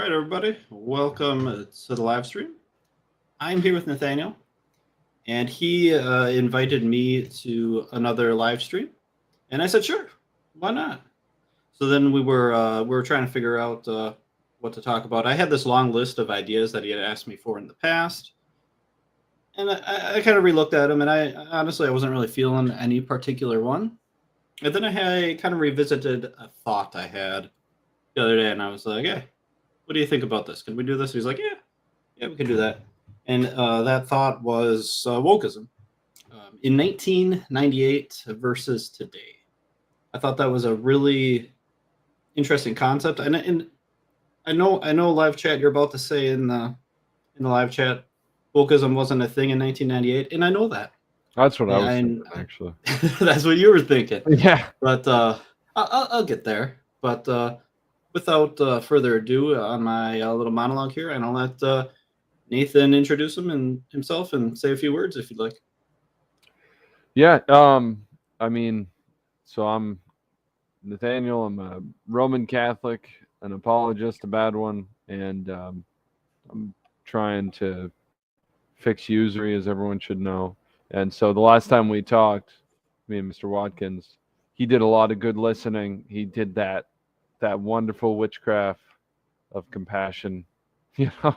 right, everybody. Welcome to the live stream. I'm here with Nathaniel, and he invited me to another live stream, and I said, "Sure, why not?" So then we were trying to figure out what to talk about. I had this long list of ideas that he had asked me for in the past, and I kind of relooked at them, and I honestly I wasn't really feeling any particular one. And then I kind of revisited a thought I had the other day, and I was like, "Hey, what do you think about this? Can we do this?" He's like, "Yeah, we can do that." And that thought was wokeism in 1998 versus today. I thought that was a really interesting concept, and I know live chat. You're about to say in the live chat, wokeism wasn't a thing in 1998, and I know that. That's what I was And thinking, actually. that's what you were thinking. Yeah. But I'll get there. But without further ado, on my little monologue here, and I'll let Nathan introduce himself and say a few words if you'd like. Yeah. I mean, so I'm Nathaniel. I'm a Roman Catholic, an apologist, a bad one, and I'm trying to fix usury, as everyone should know. And so the last time we talked, me and Mr. Watkins, he did a lot of good listening. He did that wonderful witchcraft of compassion, you know,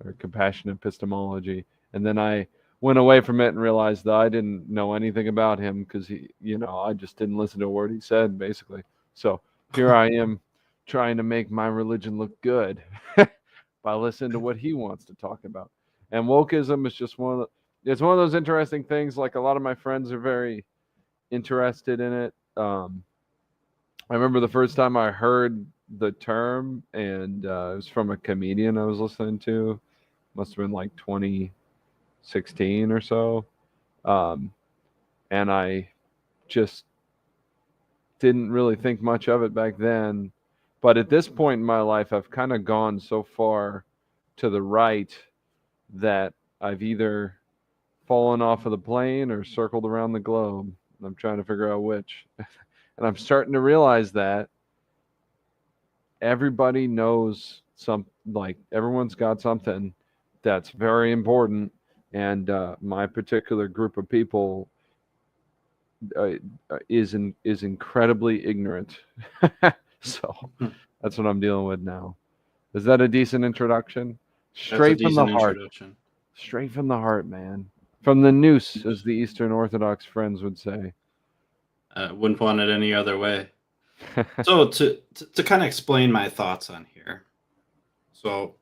or compassion epistemology. And then I went away from it and realized that I didn't know anything about him because I just didn't listen to a word he said, basically. So here I am trying to make my religion look good by listening to what he wants to talk about. And wokeism is just it's one of those interesting things. Like, a lot of my friends are very interested in it. I remember the first time I heard the term, and it was from a comedian I was listening to. Must have been like 2016 or so. Um, and I just didn't really think much of it back then. But at this point in my life, I've kind of gone so far to the right that I've either fallen off of the plane or circled around the globe. I'm trying to figure out which. And I'm starting to realize that everybody knows like everyone's got something that's very important. And my particular group of people uh, is incredibly ignorant. So Hmm. that's what I'm dealing with now. Is that a decent introduction? That's a Straight from the decent heart. introduction. Straight from the heart, man. From the noose, as the Eastern Orthodox friends would say. Wouldn't want it any other way. So to kind of explain my thoughts on here. So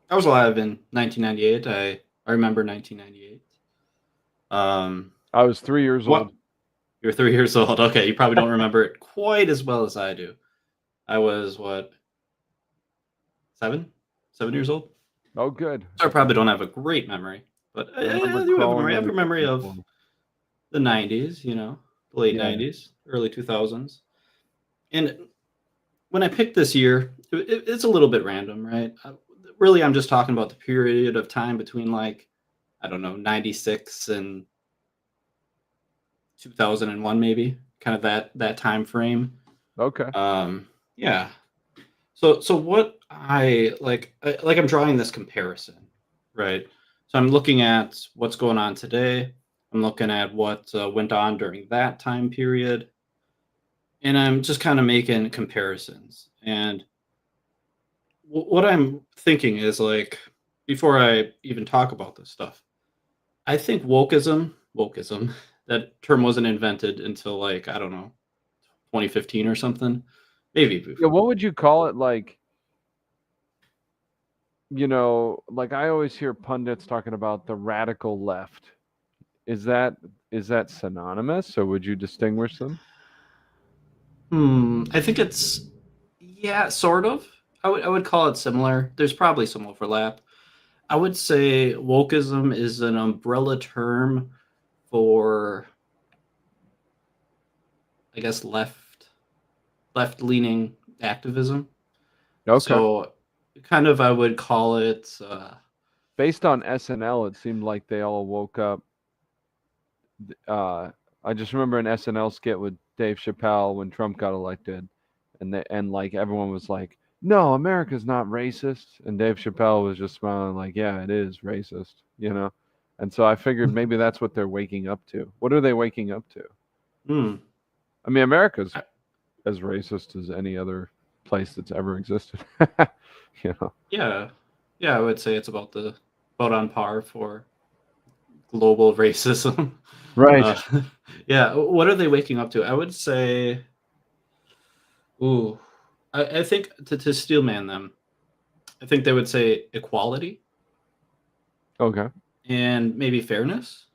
I was alive in 1998. I remember 1998. I was 3 years What? old. You're 3 years old. Okay, you probably don't remember it quite as well as I do. I was what, 7 years old. Oh, good. So I probably don't have a great memory, but I remember I do have a crawling memory. I have in a the memory kitchen of floor. the 90s. The late Yeah. 90s, early 2000s. And when I picked this year, it's a little bit random, right? Really, I'm just talking about the period of time between, like, I don't know, 96 and 2001, maybe, kind of that time frame. Okay. Yeah. So what like I'm drawing this comparison, right? So I'm looking at what's going on today. I'm looking at what went on during that time period, and I'm just kind of making comparisons. And what I'm thinking is, like, before I even talk about this stuff, I think wokeism, that term wasn't invented until, like, I don't know, 2015 or something, maybe Yeah, before. what would you call it? Like I always hear pundits talking about the radical left. Is that is that synonymous, or would you distinguish them? I think it's, yeah, sort of. I would call it similar. There's probably some overlap. I would say wokeism is an umbrella term for, I guess, left leaning activism. Okay. So kind of I would call it Based on SNL, it seemed like they all woke up. Uh, I just remember an SNL skit with Dave Chappelle when Trump got elected, and like everyone was like, no, America's not racist. And Dave Chappelle was just smiling like, yeah, it is racist, you know? And so I figured maybe that's what they're waking up to. What are they waking up to? Hmm. I mean, America's I- as racist as any other place that's ever existed. You know? Yeah. Yeah, I would say it's about on par for global racism. Right. Uh, yeah. What are they waking up to? I would say, ooh, I think to steelman them, I think they would say equality Okay. and maybe fairness.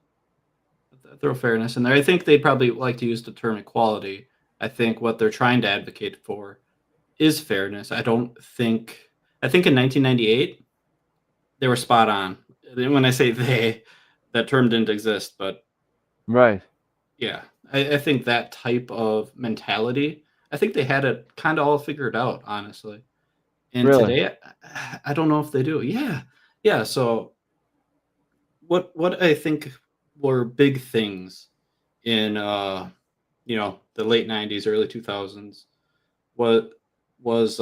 Throw fairness in there. I think they'd probably like to use the term equality. I think what they're trying to advocate for is fairness. I think in 1998 they were spot on. When I say they, that term didn't exist, but Right. yeah, I think that type of mentality, I think they had it kind of all figured out, honestly. And Really? today, I don't know if they do. Yeah, yeah. So what I think were big things in the late 90s, early 2000s, what was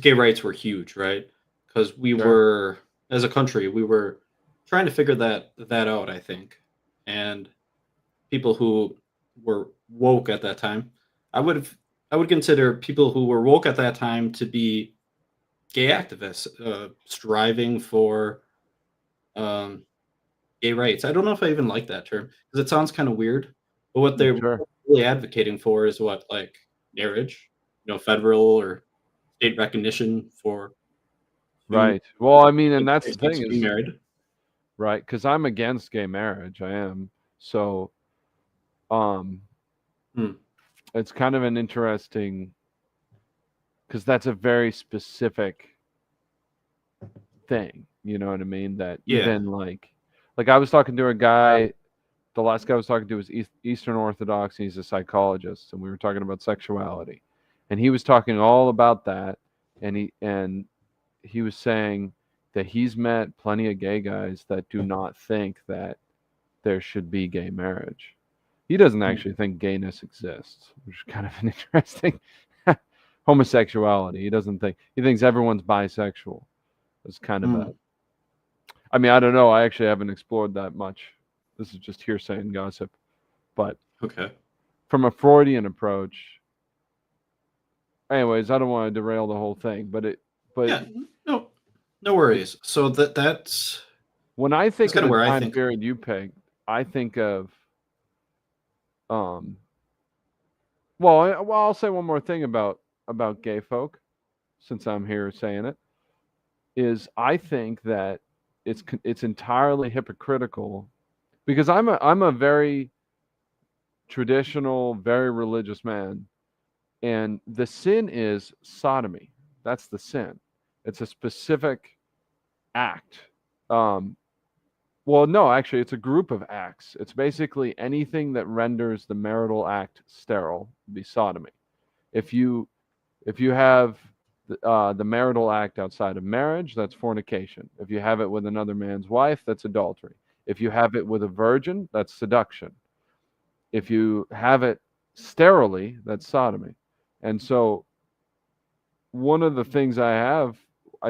gay rights were huge, right? Because we Sure. were, as a country, we were trying to figure that out, I think. And people who were woke at that time, I would have I would consider people who were woke at that time to be gay activists, striving for um, gay rights. I don't know if I even like that term because it sounds kind of weird. But what they're Sure. really advocating for is what, like, marriage, federal or state recognition for two Right. Well, I mean, and that's the same-sex thing being is, married. right, because I'm against gay marriage. I am. So, um, Hmm. it's kind of an interesting, because that's a very specific thing. You know what I mean? That Yeah. even like I was talking to a guy. The last guy I was talking to was Eastern Orthodox. He's a psychologist, and we were talking about sexuality, and he was talking all about that, and he was saying that he's met plenty of gay guys that do not think that there should be gay marriage. He doesn't Hmm. actually think gayness exists, which is kind of an interesting homosexuality. He doesn't think he thinks everyone's bisexual. It's kind of Hmm. a I mean, I don't know. I actually haven't explored that much. This is just hearsay and gossip. But Okay. from a Freudian approach, anyways, I don't want to derail the whole thing, but Yeah. No. No worries. So that's when I think of kind of the where I time think. period you picked, I think of um I'll say one more thing about gay folk since I'm here saying it is I think that it's entirely hypocritical because I'm a very traditional, very religious man, and the sin is sodomy. That's the sin. It's a specific act. Um, well, no, actually, it's a group of acts. It's basically anything that renders the marital act sterile, would be sodomy. If you if you have the marital act outside of marriage, that's fornication. If you have it with another man's wife, that's adultery. If you have it with a virgin, that's seduction. If you have it sterilely, that's sodomy. And so one of the things I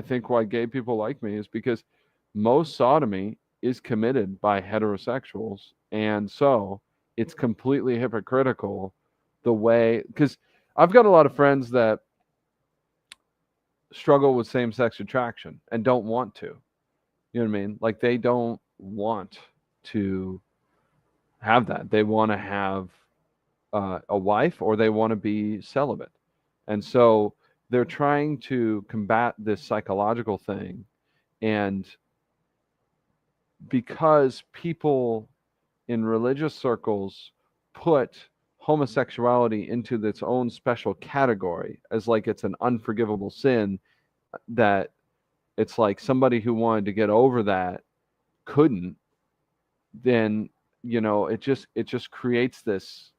think why gay people like me is because most sodomy is committed by heterosexuals. And so it's completely hypocritical the way, because I've got a lot of friends that struggle with same sex attraction and don't want to. You know what I mean? Like they don't want to have that. They want to have a wife or they want to be celibate. And so they're trying to combat this psychological thing. And because people in religious circles put homosexuality into its own special category as like it's an unforgivable sin, that it's like somebody who wanted to get over that couldn't, then it just creates this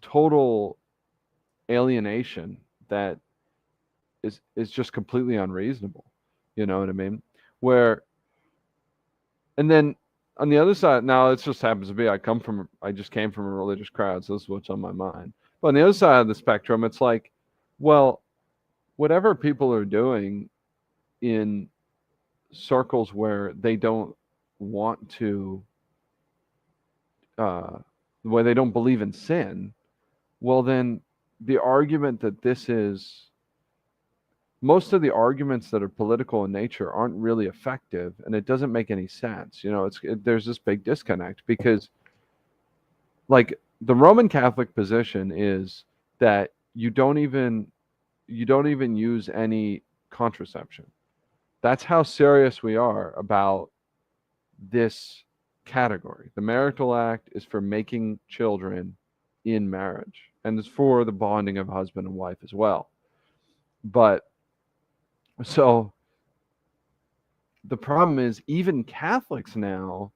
total alienation that is just completely unreasonable. You know what I mean? Where and then on the other side, now it just happens to be I just came from a religious crowd, so this is what's on my mind. But on the other side of the spectrum, it's like, well, whatever people are doing in circles where they don't want to, where they don't believe in sin, well, then the argument that this is, most of the arguments that are political in nature aren't really effective, and it doesn't make any sense. There's this big disconnect because, like, the Roman Catholic position is that you don't even use any contraception. That's how serious we are about this category. The marital act is for making children in marriage, and it's for the bonding of husband and wife as well. But so the problem is, even Catholics now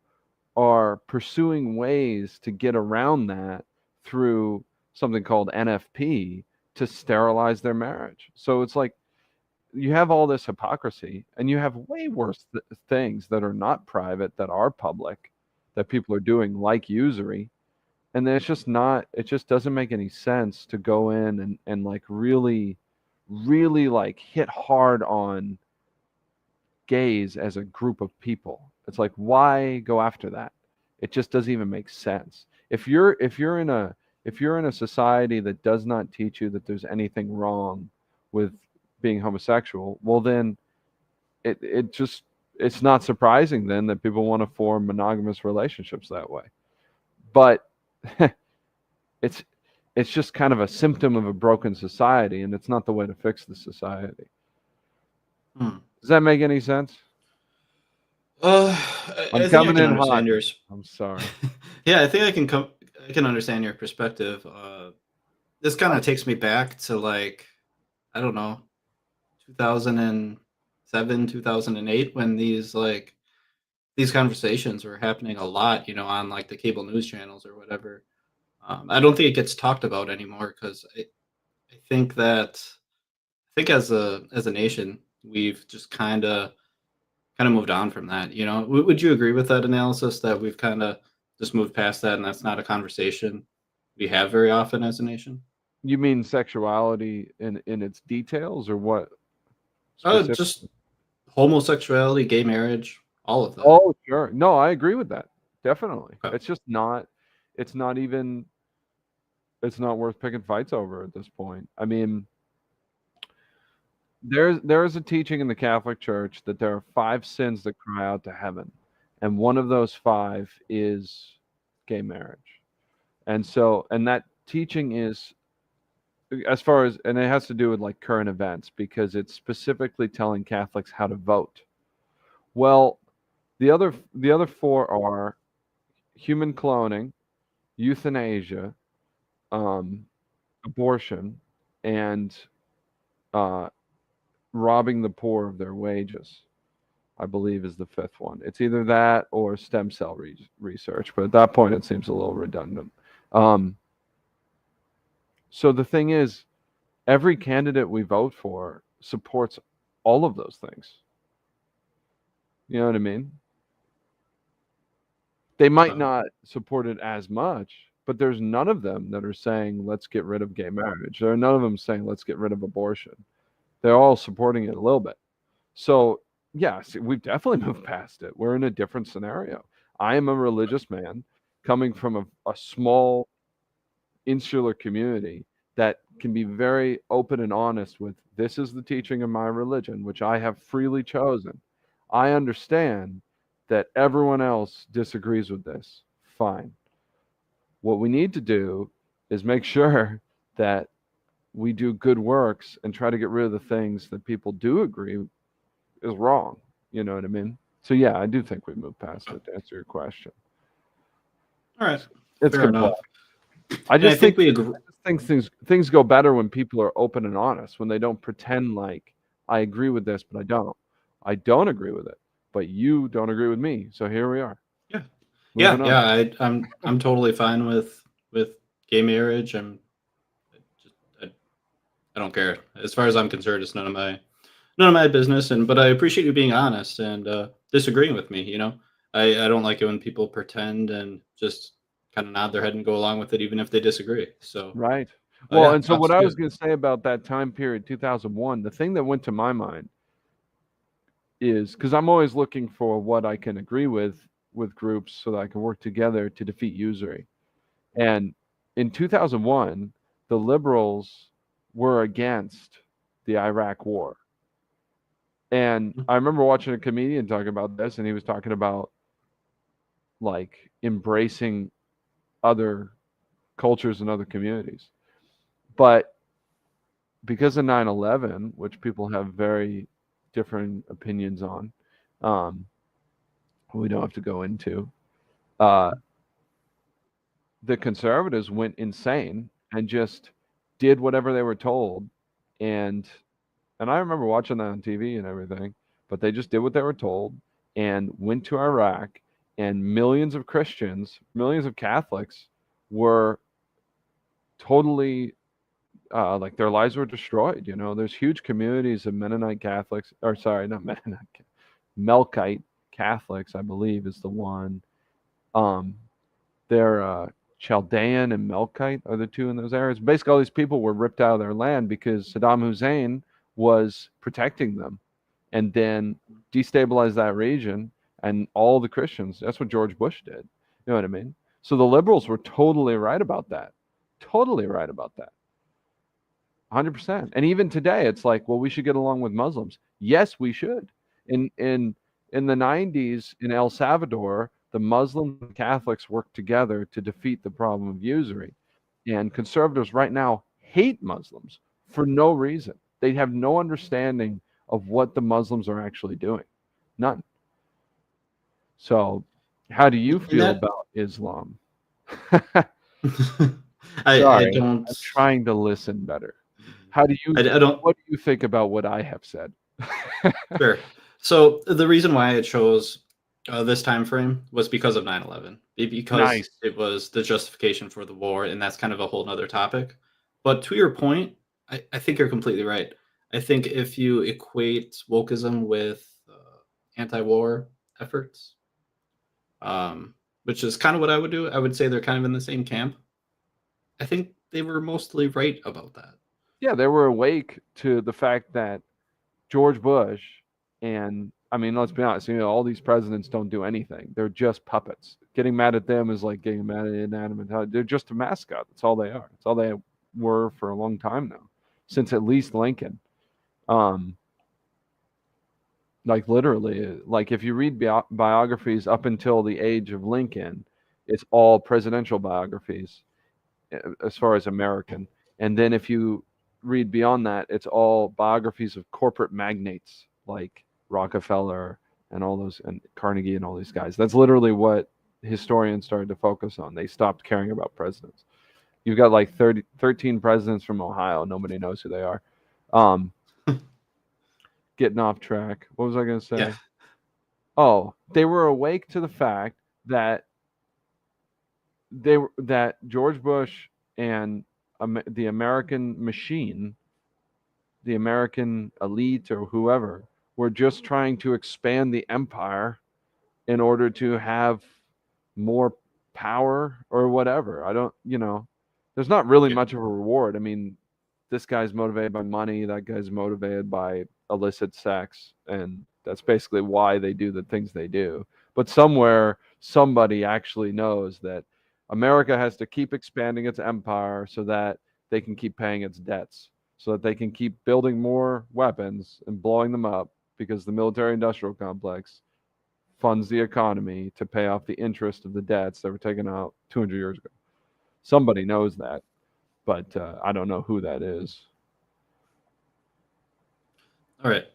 are pursuing ways to get around that through something called NFP to sterilize their marriage. So it's like you have all this hypocrisy, and you have way worse things that are not private, that are public, that people are doing, like usury. And then it just doesn't make any sense to go in and like really, really like hit hard on gays as a group of people. It's like, why go after that? It just doesn't even make sense. If you're in a society that does not teach you that there's anything wrong with being homosexual, well then it's not surprising then that people want to form monogamous relationships that way. But it's it's just kind of a symptom of a broken society, and it's not the way to fix the society. Hmm. Does that make any sense? I I'm think I coming can in hot. understand yours. I'm sorry. Yeah, I think I can understand your perspective. This kind of takes me back to, like, I don't know, 2007, 2008, when these conversations were happening a lot, on like the cable news channels or whatever. I don't think it gets talked about anymore because I think as a nation we've just kind of moved on from that. Would you agree with that analysis, that we've kind of just moved past that, and that's not a conversation we have very often as a nation? You mean sexuality in its details, or what specific? Just homosexuality, gay marriage, all of that. Oh, sure. No, I agree with that. Definitely. Okay. It's just not. It's not even. It's not worth picking fights over at this point. I mean, there is a teaching in the Catholic Church that there are 5 sins that cry out to heaven, and one of those 5 is gay marriage. And that teaching is, as far as, and it has to do with like current events, because it's specifically telling Catholics how to vote. Well, the other 4 are human cloning, euthanasia, um, abortion, and uh, robbing the poor of their wages, I believe, is the 5th one. It's either that or stem cell research, but at that point it seems a little redundant. Um, so the thing is, every candidate we vote for supports all of those things. You know what I mean? They might not support it as much, but there's none of them that are saying, let's get rid of gay marriage. There are none of them saying, let's get rid of abortion. They're all supporting it a little bit. So, yes, we've definitely moved past it. We're in a different scenario. I am a religious man coming from a small insular community that can be very open and honest with, this is the teaching of my religion, which I have freely chosen. I understand that everyone else disagrees with this. Fine. What we need to do is make sure that we do good works and try to get rid of the things that people do agree is wrong. You know what I mean? So yeah, I do think we moved past it, to answer your question. All right. It's Fair complex. enough. I And I just think think we agree. things go better when people are open and honest, when they don't pretend like, I agree with this, but I don't. I don't agree with it, but you don't agree with me. So here we are. Yeah. Moving on. I'm totally fine with gay marriage. I don't care. As far as I'm concerned, it's none of my business. But I appreciate you being honest and disagreeing with me. I don't like it when people pretend and just kind of nod their head and go along with it, even if they disagree. So Right. Oh Well, yeah, and so what I was absolutely. going to say about that time period, 2001, the thing that went to my mind is because I'm always looking for what I can agree with groups so that I can work together to defeat usury. And in 2001, the liberals were against the Iraq war. And I remember watching a comedian talking about this, and he was talking about like embracing other cultures and other communities. But because of 9/11, which people have very different opinions on, um, we don't have to go into, uh, the conservatives went insane and just did whatever they were told. And I remember watching that on TV and everything, but they just did what they were told and went to Iraq, and millions of Christians, millions of Catholics were totally like their lives were destroyed. You know, there's huge communities of Mennonite Catholics, or sorry, not Mennonite, Melkite Catholics, I believe is the one. Um, they're Chaldean and Melkite are the two in those areas. Basically, all these people were ripped out of their land because Saddam Hussein was protecting them, and then destabilized that region and all the Christians. That's what George Bush did. You know what I mean? So the liberals were totally right about that. Totally right about that. 100%. And even today, it's like, well, we should get along with Muslims. Yes, we should. In the 90s in El Salvador, the Muslims and Catholics worked together to defeat the problem of usury. And conservatives right now hate Muslims for no reason. They have no understanding of what the Muslims are actually doing. None. So, how do you And feel that about Islam? I Sorry, don't I'm trying to listen better. How do you I don't what do you think about what I have said? sure. So the reason why I chose this time frame was because of 9/11, because Nice. it was the justification for the war, and that's kind of a whole nother topic. But to your point, I think you're completely right. I think if you equate wokeism with anti-war efforts, which is kind of what I would do, I would say they're kind of in the same camp. I think they were mostly right about that. Yeah, they were awake to the fact that George Bush and I mean, let's be honest, you know, all these presidents don't do anything. They're just puppets. Getting mad at them is like getting mad at inanimate. They're just a mascot. That's all they are. That's all they were for a long time now, since at least Lincoln. Um, like literally, like if you read biographies up until the age of Lincoln, it's all presidential biographies as far as American. And then if you read beyond that, it's all biographies of corporate magnates like Rockefeller and all those, and Carnegie and all these guys. That's literally what historians started to focus on. They stopped caring about presidents. You've got like 13 presidents from Ohio. Nobody knows who they are. Um, Getting off track. What was I going to Yeah. say? Oh, they were awake to the fact that that George Bush and the American machine, the American elite or whoever, were just trying to expand the empire in order to have more power or whatever. I don't, you know, there's not really Yeah. much of a reward. I mean, this guy's motivated by money, that guy's motivated by illicit sex, and that's basically why they do the things they do. But somewhere, somebody actually knows that America has to keep expanding its empire so that they can keep paying its debts, so that they can keep building more weapons and blowing them up because the military industrial complex funds the economy to pay off the interest of the debts that were taken out 200 years ago. Somebody knows that, but I don't know who that is. All right.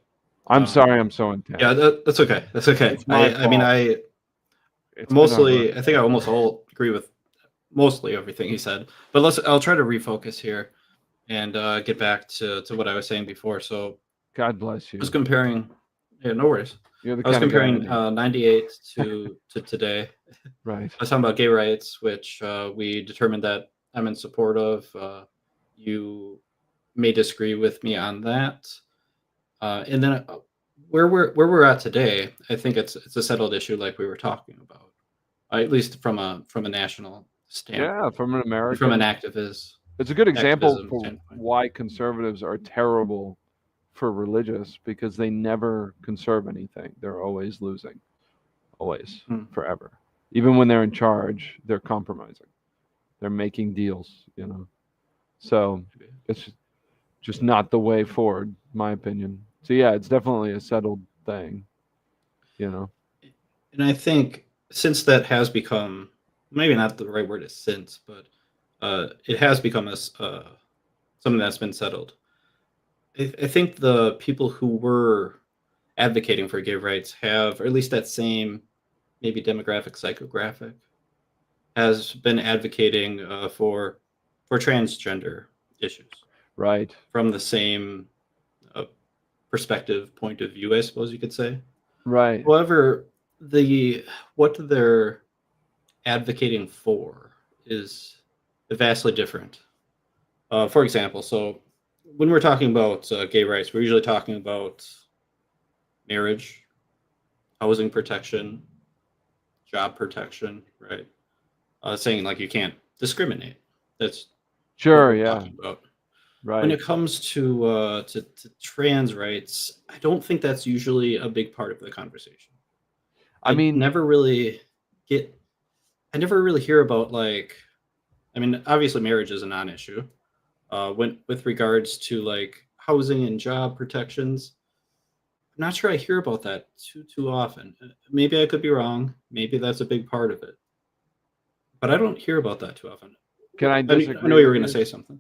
I'm Um, sorry I'm so intense. yeah, that's okay. That's okay. It's my I mean, fault. It's been a rough. I think I almost all agree with mostly everything he said. But I'll try to refocus here and get back to what I was saying before. So God bless I was you. comparing. Yeah, no worries. You're the I was kind of guy I comparing need. 98 to today. Right. I was talking about gay rights, which we determined that I'm in support of. You may disagree with me on that. And then where we're at today, I think it's a settled issue, like we were talking about, at least from a national Yeah, standpoint, from an and from an American. activist. It's a good example activism for standpoint. why conservatives are terrible for religious, because they never conserve anything. They're always losing, always, Hmm. forever. Even when they're in charge, they're compromising. They're making deals, So it's just not the way forward, my opinion. So yeah, it's definitely a settled thing, you know. And I think since that has become, maybe not the right word is since, but it has become something that's been settled. I think the people who were advocating for gay rights have, or at least that same maybe demographic, psychographic, has been advocating for transgender issues Right. from the same uh, perspective, point of view, I suppose you could say. Right. However, the what they're advocating for is vastly different. For example, so when we're talking about gay rights, we're usually talking about marriage, housing protection, job protection, right? Saying like you can't discriminate. That's what Sure, we're yeah. talking about. When Right. it comes to trans rights, I don't think that's usually a big part of the conversation. I I mean, never really get. I never really hear about like. I mean, obviously, marriage is a non-issue. When with regards to like housing and job protections, I'm not sure I hear about that too often. Maybe I could be wrong. Maybe that's a big part of it, but I don't hear about that too often. can I I disagree know you with were going to you? say something.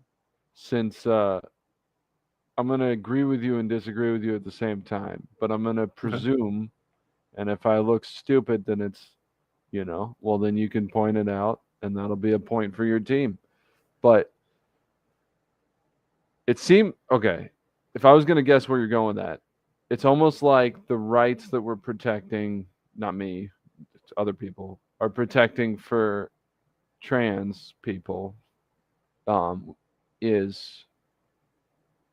Since I'm going to agree with you and disagree with you at the same time, but I'm going to Okay. presume, and if I look stupid, then it's, well, then you can point it out, and that'll be a point for your team. But it seemed okay. If I was going to guess where you're going with that, it's almost like the rights that we're protecting, not me, it's other people, are protecting for trans people, is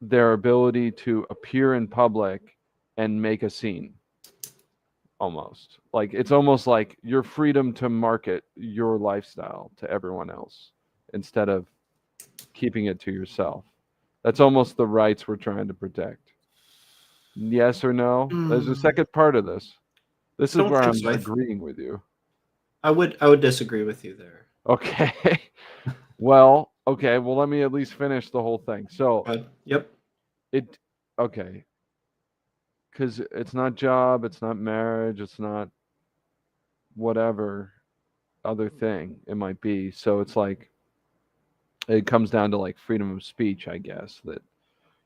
their ability to appear in public and make a scene. Almost like it's almost like your freedom to market your lifestyle to everyone else instead of keeping it to yourself. That's almost the rights we're trying to protect. Yes or no? There's a Hmm, second part of this. This I is don't where think I'm so. agreeing with you. I would disagree with you there. Okay. Well, okay. Well, let me at least finish the whole thing. So But yep. it, okay, because it's not job, it's not marriage, it's not whatever other thing it might be. So it's like it comes down to like freedom of speech, I guess, that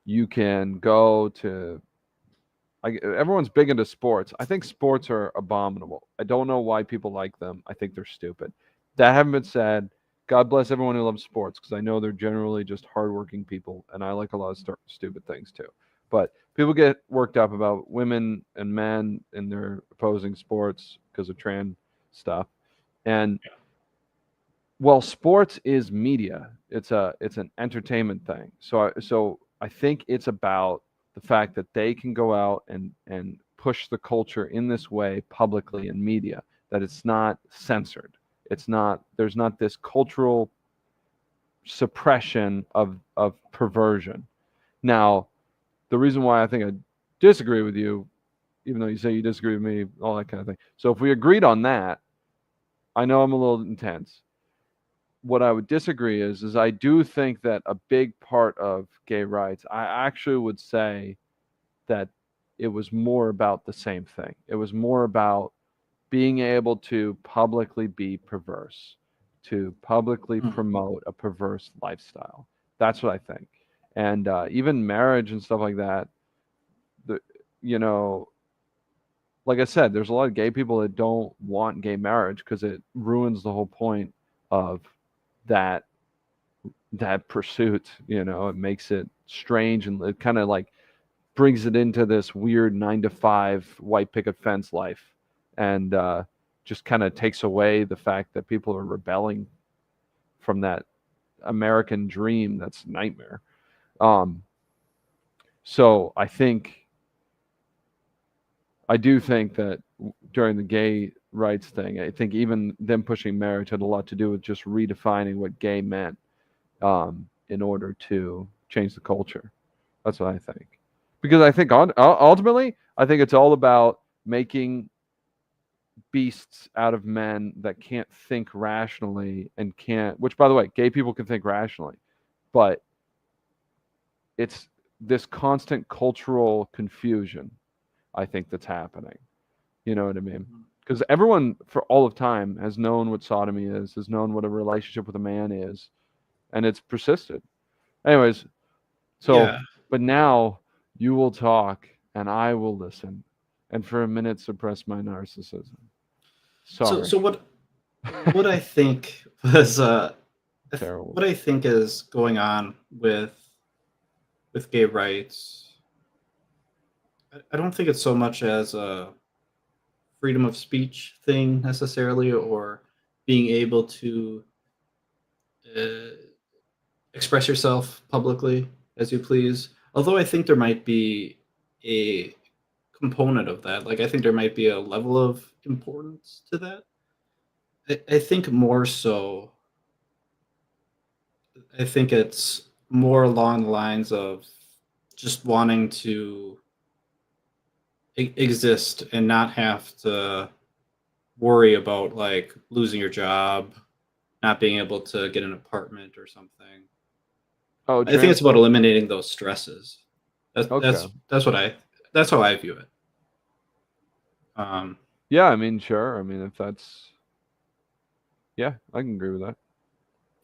you can go to. Everyone's big into sports. I think sports are abominable. I don't know why people like them. I think they're stupid. That having been said, God bless everyone who loves sports, because I know they're generally just hardworking people, and I like a lot of stupid things too. But people get worked up about women and men in their opposing sports because of trans stuff. And well, sports is media. It's an entertainment thing. So I think it's about the fact that they can go out and push the culture in this way publicly in media, that it's not censored. It's not There's not this cultural suppression of perversion. Now, the reason why I think I disagree with you, even though you say you disagree with me, all that kind of thing. So if we agreed on that, I know I'm a little intense. What I would disagree is I do think that a big part of gay rights, I actually would say that it was more about the same thing. It was more about being able to publicly be perverse, to publicly Hmm. promote a perverse lifestyle. That's what I think. And even marriage and stuff like that, the you know, like I said, there's a lot of gay people that don't want gay marriage because it ruins the whole point of that pursuit. It makes it strange, and it kind of like brings it into this weird 9 to 5 white picket fence life, and just kind of takes away the fact that people are rebelling from that American dream that's a nightmare. um so I do think that during the gay rights thing, I think even them pushing marriage had a lot to do with just redefining what gay meant, in order to change the culture. That's what I think. Because I think ultimately, I think it's all about making beasts out of men that can't think rationally and can't, which by the way, gay people can think rationally, but it's this constant cultural confusion, I think, that's happening. You know what I mean? Because everyone for all of time has known what sodomy is, has known what a relationship with a man is, and it's persisted. Anyways, so, Yeah. but now you will talk and I will listen and for a minute suppress my narcissism. So Sorry. so what I think was Terrible. what I think is going on with gay rights. I don't think it's so much as a freedom of speech thing necessarily, or being able to uh, express yourself publicly as you please. Although I think there might be a component of that. Like I think there might be a level of importance to that. I think more so. I think it's more along the lines of just wanting to exist and not have to worry about like losing your job, not being able to get an apartment or something. Oh, I think trans it's about folks? eliminating those stresses. That's Okay. that's what I that's how I view it. Um, Yeah, I mean, sure. I mean, if that's, yeah, I can agree with that.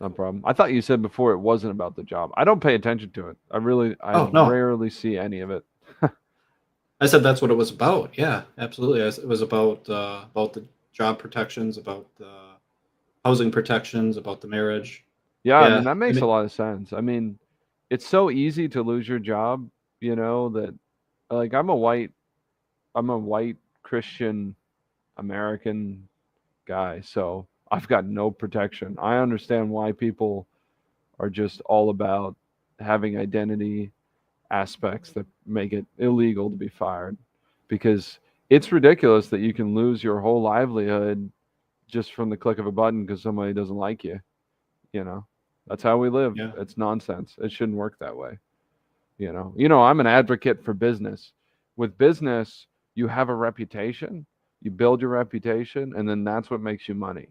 No problem. I thought you said before it wasn't about the job. I don't pay attention to it. I oh no, rarely see any of it. I said that's what it was about. Yeah, absolutely. It was about the job protections, about the housing protections, about the marriage. Yeah, I mean, Yeah, that I makes a mean, lot of sense. I mean, it's so easy to lose your job, that like I'm a white Christian American guy, so I've got no protection. I understand why people are just all about having identity aspects that make it illegal to be fired because it's ridiculous that you can lose your whole livelihood just from the click of a button because somebody doesn't like you, you know. That's how we live. yeah, It's nonsense. It shouldn't work that way. I'm an advocate for business. With business, you have a reputation, you build your reputation, and then that's what makes you money.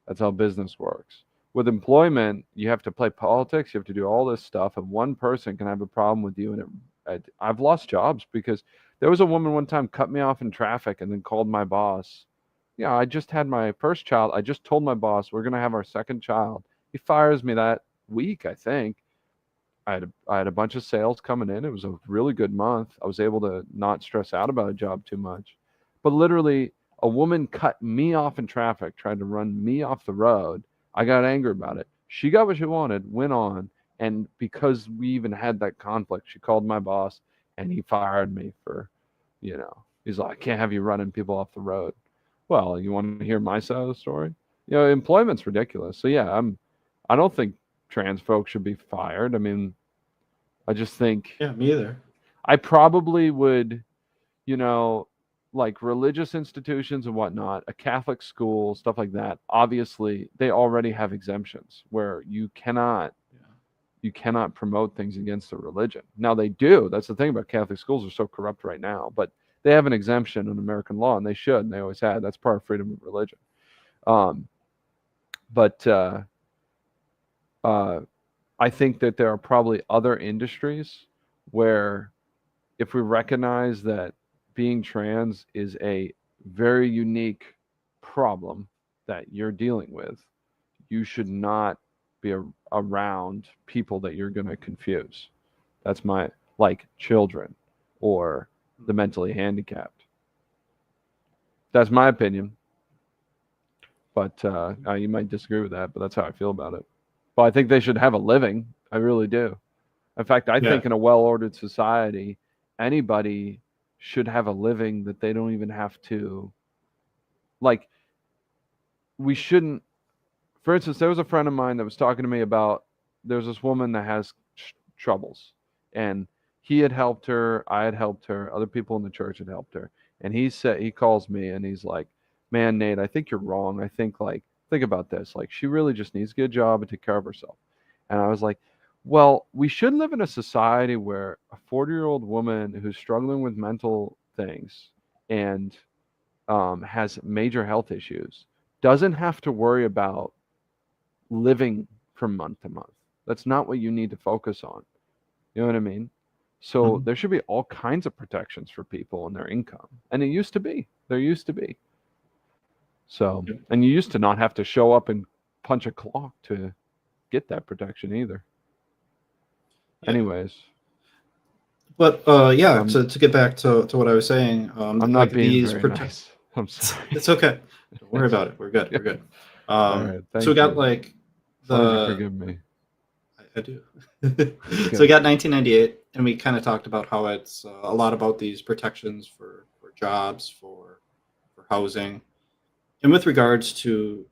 That's how business works. With employment, you have to play politics, you have to do all this stuff, and one person can have a problem with you. And I've lost jobs because there was a woman one time cut me off in traffic and then called my boss. Yeah, I just had my first child. I just told my boss we're going to have our second child. He fires me that week, I think. I had a bunch of sales coming in. It was a really good month. I was able to not stress out about a job too much. But literally, a woman cut me off in traffic, tried to run me off the road. I got angry about it. She got what she wanted, went on, and because we even had that conflict, she called my boss and he fired me for, he's like, I can't have you running people off the road. Well, you want to hear my side of the story? Employment's ridiculous. So yeah, I don't think trans folks should be fired. I mean, I just think yeah, me either. I probably would, you know, like religious institutions and whatnot, a Catholic school, stuff like that. Obviously, they already have exemptions where Yeah, you cannot promote things against the religion. Now they do. That's the thing about Catholic schools are so corrupt right now, but they have an exemption in American law, and they should, and they always had. That's part of freedom of religion. Um, but uh, I think that there are probably other industries where if we recognize that being trans is a very unique problem that you're dealing with, you should not be around people that you're going to confuse. That's my, like children or the mhm. mentally handicapped. That's my opinion. But you might disagree with that, but that's how I feel about it. But I think they should have a living. I really do. In fact, I Yeah, think in a well ordered society, anybody should have a living that they don't even have to, like, we shouldn't. For instance, there was a friend of mine that was talking to me about there's this woman that has troubles, and he had helped her, I had helped her, other people in the church had helped her. And he calls me and he's like, man, Nate, I think you're wrong. I think, like, think about this. Like, she really just needs to get a job and take care of herself. And I was like, Well, we should live in a society where a 40-year-old woman who's struggling with mental things and has major health issues doesn't have to worry about living from month to month. That's not what you need to focus on. You know what I mean? So Mhm. there should be all kinds of protections for people and their income. And it used to be. There used to be. So, Yep. and you used to not have to show up and punch a clock to get that protection either. Yeah. Anyways, But yeah, I'm to get back to what I was saying, I'm not like being these very protect. nice. I'm sorry. It's okay. Don't worry about it. We're good. Yeah. We're good. All right. So we Thank got you. like As long as you the forgive me. I do. So we Okay. got 1998, and we kind of talked about how it's a lot about these protections for jobs, for housing, and with regards to,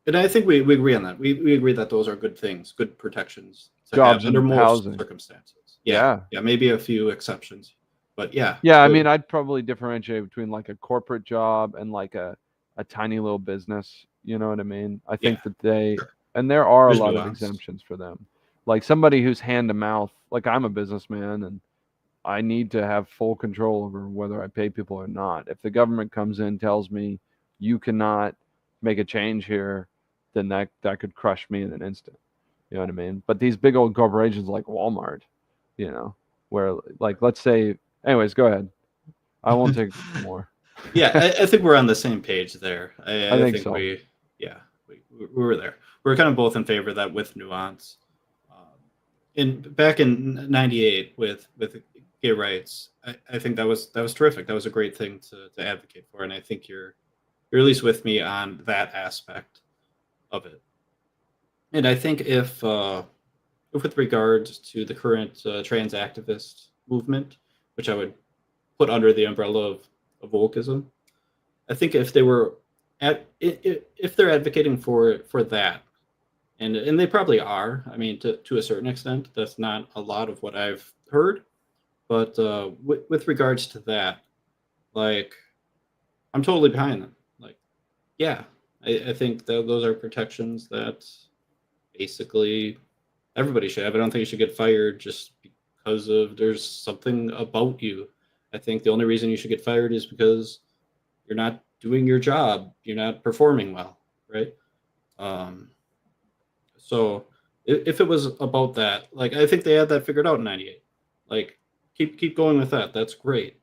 and I think we agree on that. We agree that those are good things, good protections to have Jobs under and most housing. circumstances. Yeah, Yeah. yeah, maybe a few exceptions, but yeah, Yeah, I good. mean, I'd probably differentiate between like a corporate job and like a tiny little business. You know what I mean? I Yeah, think that they, sure. and there are a There's lot of nuance. exemptions for them. Like somebody who's hand to mouth, like I'm a businessman and I need to have full control over whether I pay people or not. If the government comes in, tells me you cannot make a change here, then that could crush me in an instant. You know what I mean? But these big old corporations like Walmart, you know, where like let's say, anyways, go ahead. I won't take more. Yeah, I think we're on the same page there. I I think think so. yeah, we were there. We are kind of both in favor of that with nuance. In back in '98 with gay rights, I think that was terrific. That was a great thing to advocate for, and I think you're at least with me on that aspect of it. And I think if with regards to the current trans activist movement, which I would put under the umbrella of wokeism, I think if they were if they're advocating for that, and they probably are. I mean, to a certain extent, that's not a lot of what I've heard, but with regards to that, like I'm totally behind them. Like, yeah, I think that those are protections that basically everybody should have. I don't think you should get fired just because of there's something about you. I think the only reason you should get fired is because you're not doing your job, you're not performing well, right? Um, so if it was about that, like I think they had that figured out in '98. Like keep going with that. That's great.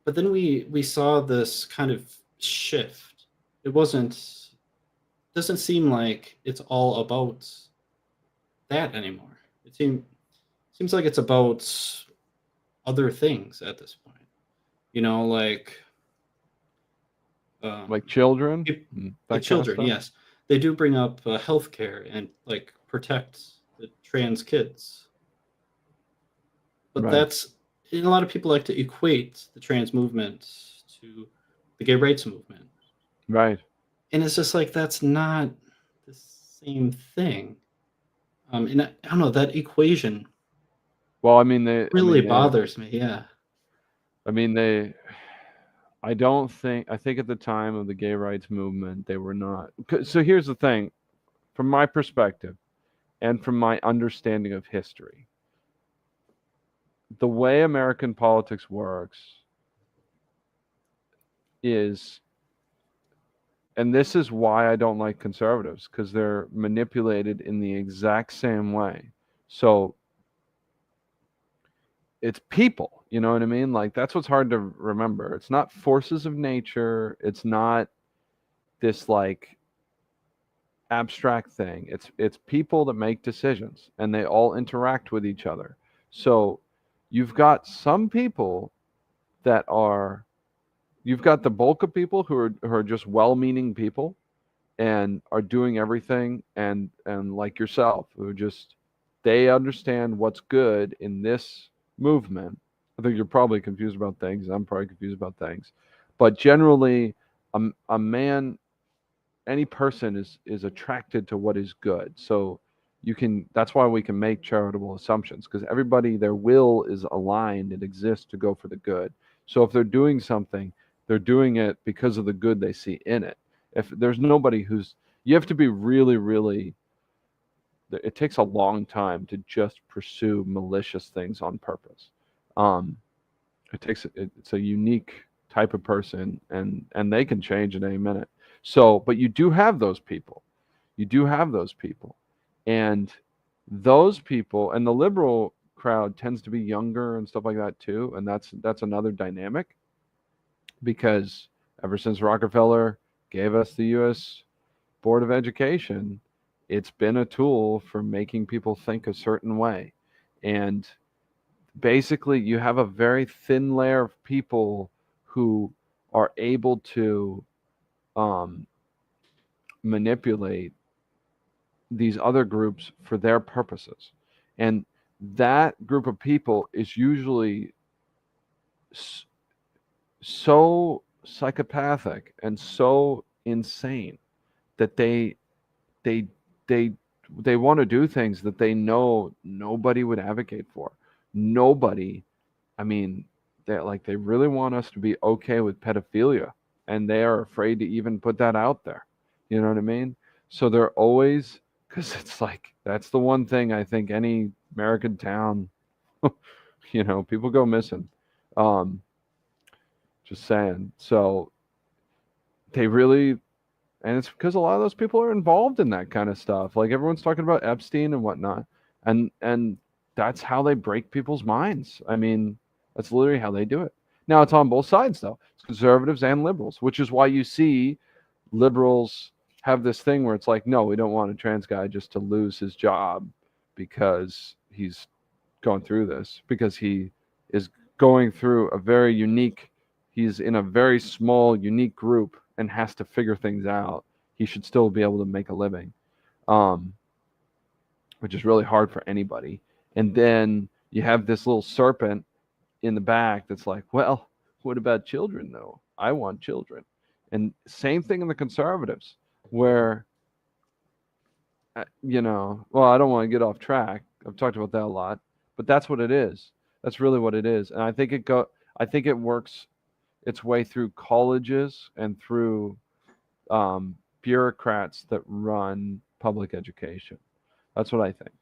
But then we saw this kind of shift. It wasn't doesn't seem like it's all about that anymore. Seems like it's about other things at this point. You know, Like um, children, if- like that kind of children. stuff. Yes, they do bring up healthcare and like protect the trans kids, but Right. that's and a lot of people like to equate the trans movement to the gay rights movement, Right. and it's just like that's not the same thing. And I don't know that equation Well, I mean they I really mean they bothers me. Yeah. I mean they I don't think I think at the time of the gay rights movement they were not. So here's the thing, from my perspective and from my understanding of history, the way American politics works is, and this is why I don't like conservatives, because they're manipulated in the exact same way. So it's people, you know what I mean? Like that's what's hard to remember. It's not forces of nature. It's not this like abstract thing. It's people that make decisions and they all interact with each other. So you've got some people that are you've got the bulk of people who are just well-meaning people and are doing everything and like yourself who just they understand what's good in this movement. I think you're probably confused about things. I'm probably confused about things. But generally a man, any person is attracted to what is good. So you can that's why we can make charitable assumptions because everybody their will is aligned and exists to go for the good. So if they're doing something, they're doing it because of the good they see in it. If there's nobody who's you have to be really it takes a long time to just pursue malicious things on purpose. Um, it's a unique type of person, and they can change at any minute. So, but you do have those people. You do have those people, and those people and the liberal crowd tends to be younger and stuff like that too, and that's another dynamic because ever since Rockefeller gave us the U.S. Board of Education, it's been a tool for making people think a certain way. And basically, you have a very thin layer of people who are able to um, manipulate these other groups for their purposes. And that group of people is usually so psychopathic and so insane that they they they want to do things that they know nobody would advocate for. Nobody, I mean, they really want us to be okay with pedophilia, and they are afraid to even put that out there. You know what I mean? So they're always, because it's like that's the one thing I think any American town, people go missing. Um, just saying. So they really, and it's because a lot of those people are involved in that kind of stuff. Like everyone's talking about Epstein and whatnot, and that's how they break people's minds. I mean, that's literally how they do it. Now it's on both sides though. It's conservatives and liberals, which is why you see liberals have this thing where it's like, no, we don't want a trans guy just to lose his job because he's going through this, because he is going through a very unique, he's in a very small, unique group and has to figure things out. He should still be able to make a living, um, which is really hard for anybody. And then you have this little serpent in the back that's like, well, what about children though? I want children. And same thing in the conservatives, where well, I don't want to get off track. I've talked about that a lot, but that's what it is. That's really what it is. And I think it works its way through colleges and through bureaucrats that run public education. That's what I think.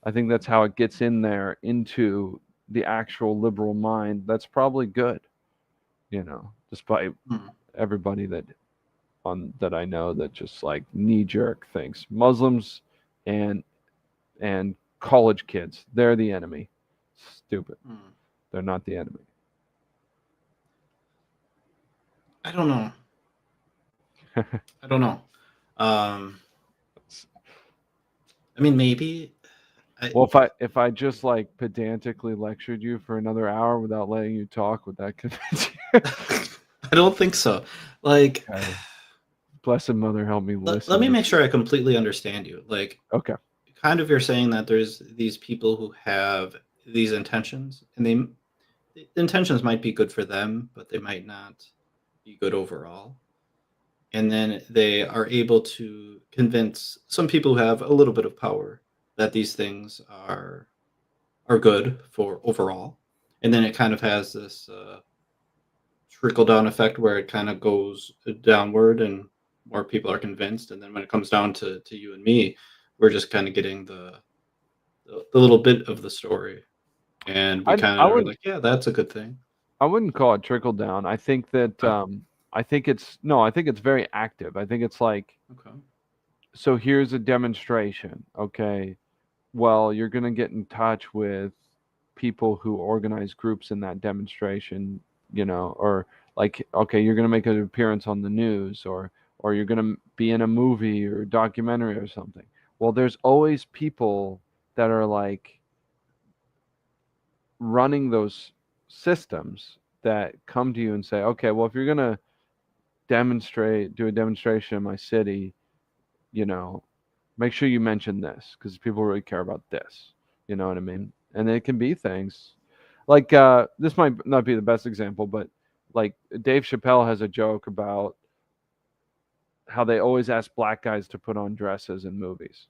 I think that's how it gets in there into the actual liberal mind. That's probably good, despite Hmm. everybody that I know that just like knee jerk thinks Muslims and college kids, they're the enemy. Stupid. Hmm. They're not the enemy. I don't know. I don't know. Um, I mean, maybe. Well, if I just like pedantically lectured you for another hour without letting you talk, would that convince you? I don't think so. Like, Okay. Blessed Mother, help me listen. let me make sure I completely understand you. Like, Okay. kind of you're saying that there's these people who have these intentions, and the intentions might be good for them, but they might not be good overall. And then they are able to convince some people who have a little bit of power that these things are good for overall. And then it kind of has this trickle down effect where it kind of goes downward and more people are convinced. And then when it comes down to you and me, we're just kind of getting the little bit of the story. And we I kind I of are wouldn't like, yeah, that's a good thing. I wouldn't call it trickle down. I think that Okay. I think it's very active. I think it's like, Okay. so here's a demonstration. Okay. Well, you're going to get in touch with people who organize groups in that demonstration, or like, okay, you're going to make an appearance on the news, or you're going to be in a movie or documentary or something. Well, there's always people that are like running those systems that come to you and say, okay, well, if you're going to do a demonstration in my city, you know, make sure you mention this because people really care about this. You know what I mean? And it can be things like this might not be the best example, but like Dave Chappelle has a joke about how they always ask black guys to put on dresses in movies.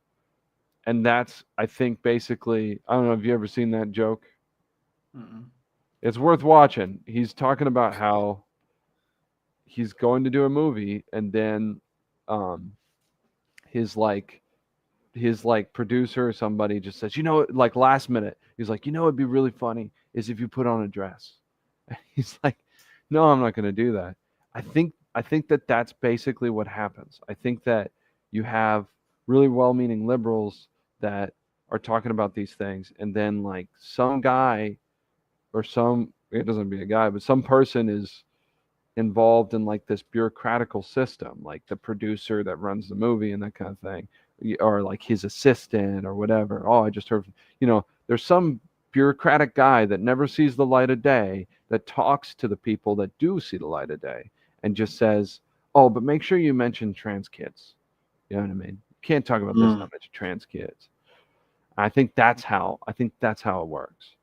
And that's, I think, basically, I don't know if you ever seen that joke. Mm-mm. It's worth watching. He's talking about how he's going to do a movie, and then his like his like producer or somebody just says, like last minute, he's like, it'd be really funny is if you put on a dress. And he's like, no, I'm not going to do that. I think that that's basically what happens. I think that you have really well-meaning liberals that are talking about these things, and then like some guy or it doesn't be a guy, but some person is involved in like this bureaucratical system, like the producer that runs the movie and that kind of thing, or like his assistant or whatever. Oh, I just heard, there's some bureaucratic guy that never sees the light of day that talks to the people that do see the light of day and just says, oh, but make sure you mention trans kids. You know what I mean? You can't talk about this, not mention trans kids. I think that's how it works.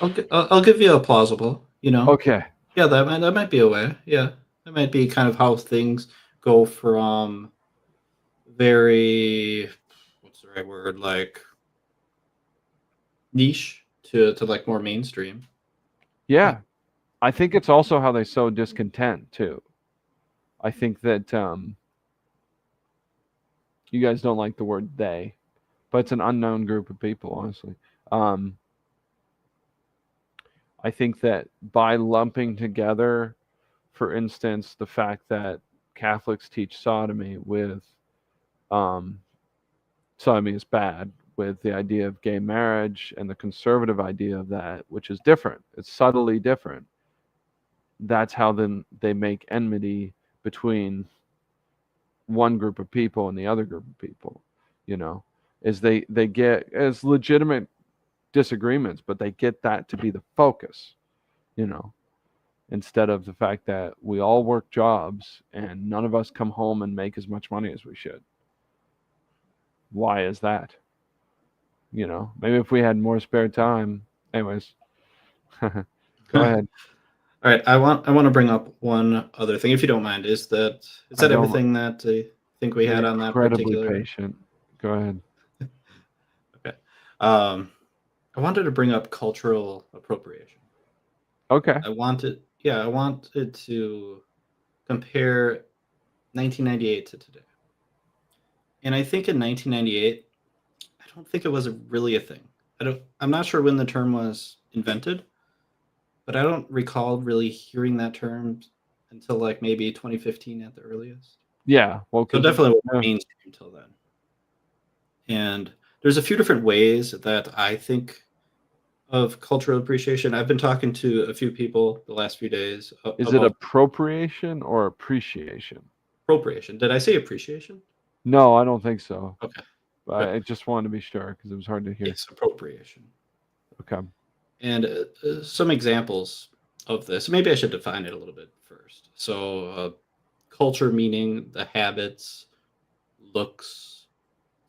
I'll give you a plausible. Okay. Yeah, that might be a way. Yeah, that might be kind of how things go from very, what's the right word, like niche to like more mainstream. Yeah. I think it's also how they sow discontent too. I think that you guys don't like the word they, but it's an unknown group of people, honestly. I think that by lumping together, for instance, the fact that Catholics teach sodomy with sodomy is bad, with the idea of gay marriage and the conservative idea of that, which is different. It's subtly different. That's how then they make enmity between one group of people and the other group of people, is they get as legitimate disagreements, but they get that to be the focus, instead of the fact that we all work jobs and none of us come home and make as much money as we should. Why is that? Maybe if we had more spare time. Anyways, go ahead. All right, I want to bring up one other thing, if you don't mind. Is that everything that I think we had on that Incredibly particular? Patient. Go ahead. Okay. I wanted to bring up cultural appropriation. Okay. I wanted to compare 1998 to today. And I think in 1998, I don't think it was really a thing. I'm not sure when the term was invented, but I don't recall really hearing that term until like maybe 2015 at the earliest. Yeah, so definitely wasn't mainstream until then. And there's a few different ways that I think of cultural appreciation. I've been talking to a few people the last few days. Is it appropriation or appreciation? Appropriation. Did I say appreciation? No, I don't think so. Okay. But I just wanted to be sure because it was hard to hear. Yes, appropriation. Okay. And some examples of this. Maybe I should define it a little bit first. So, culture meaning the habits, looks,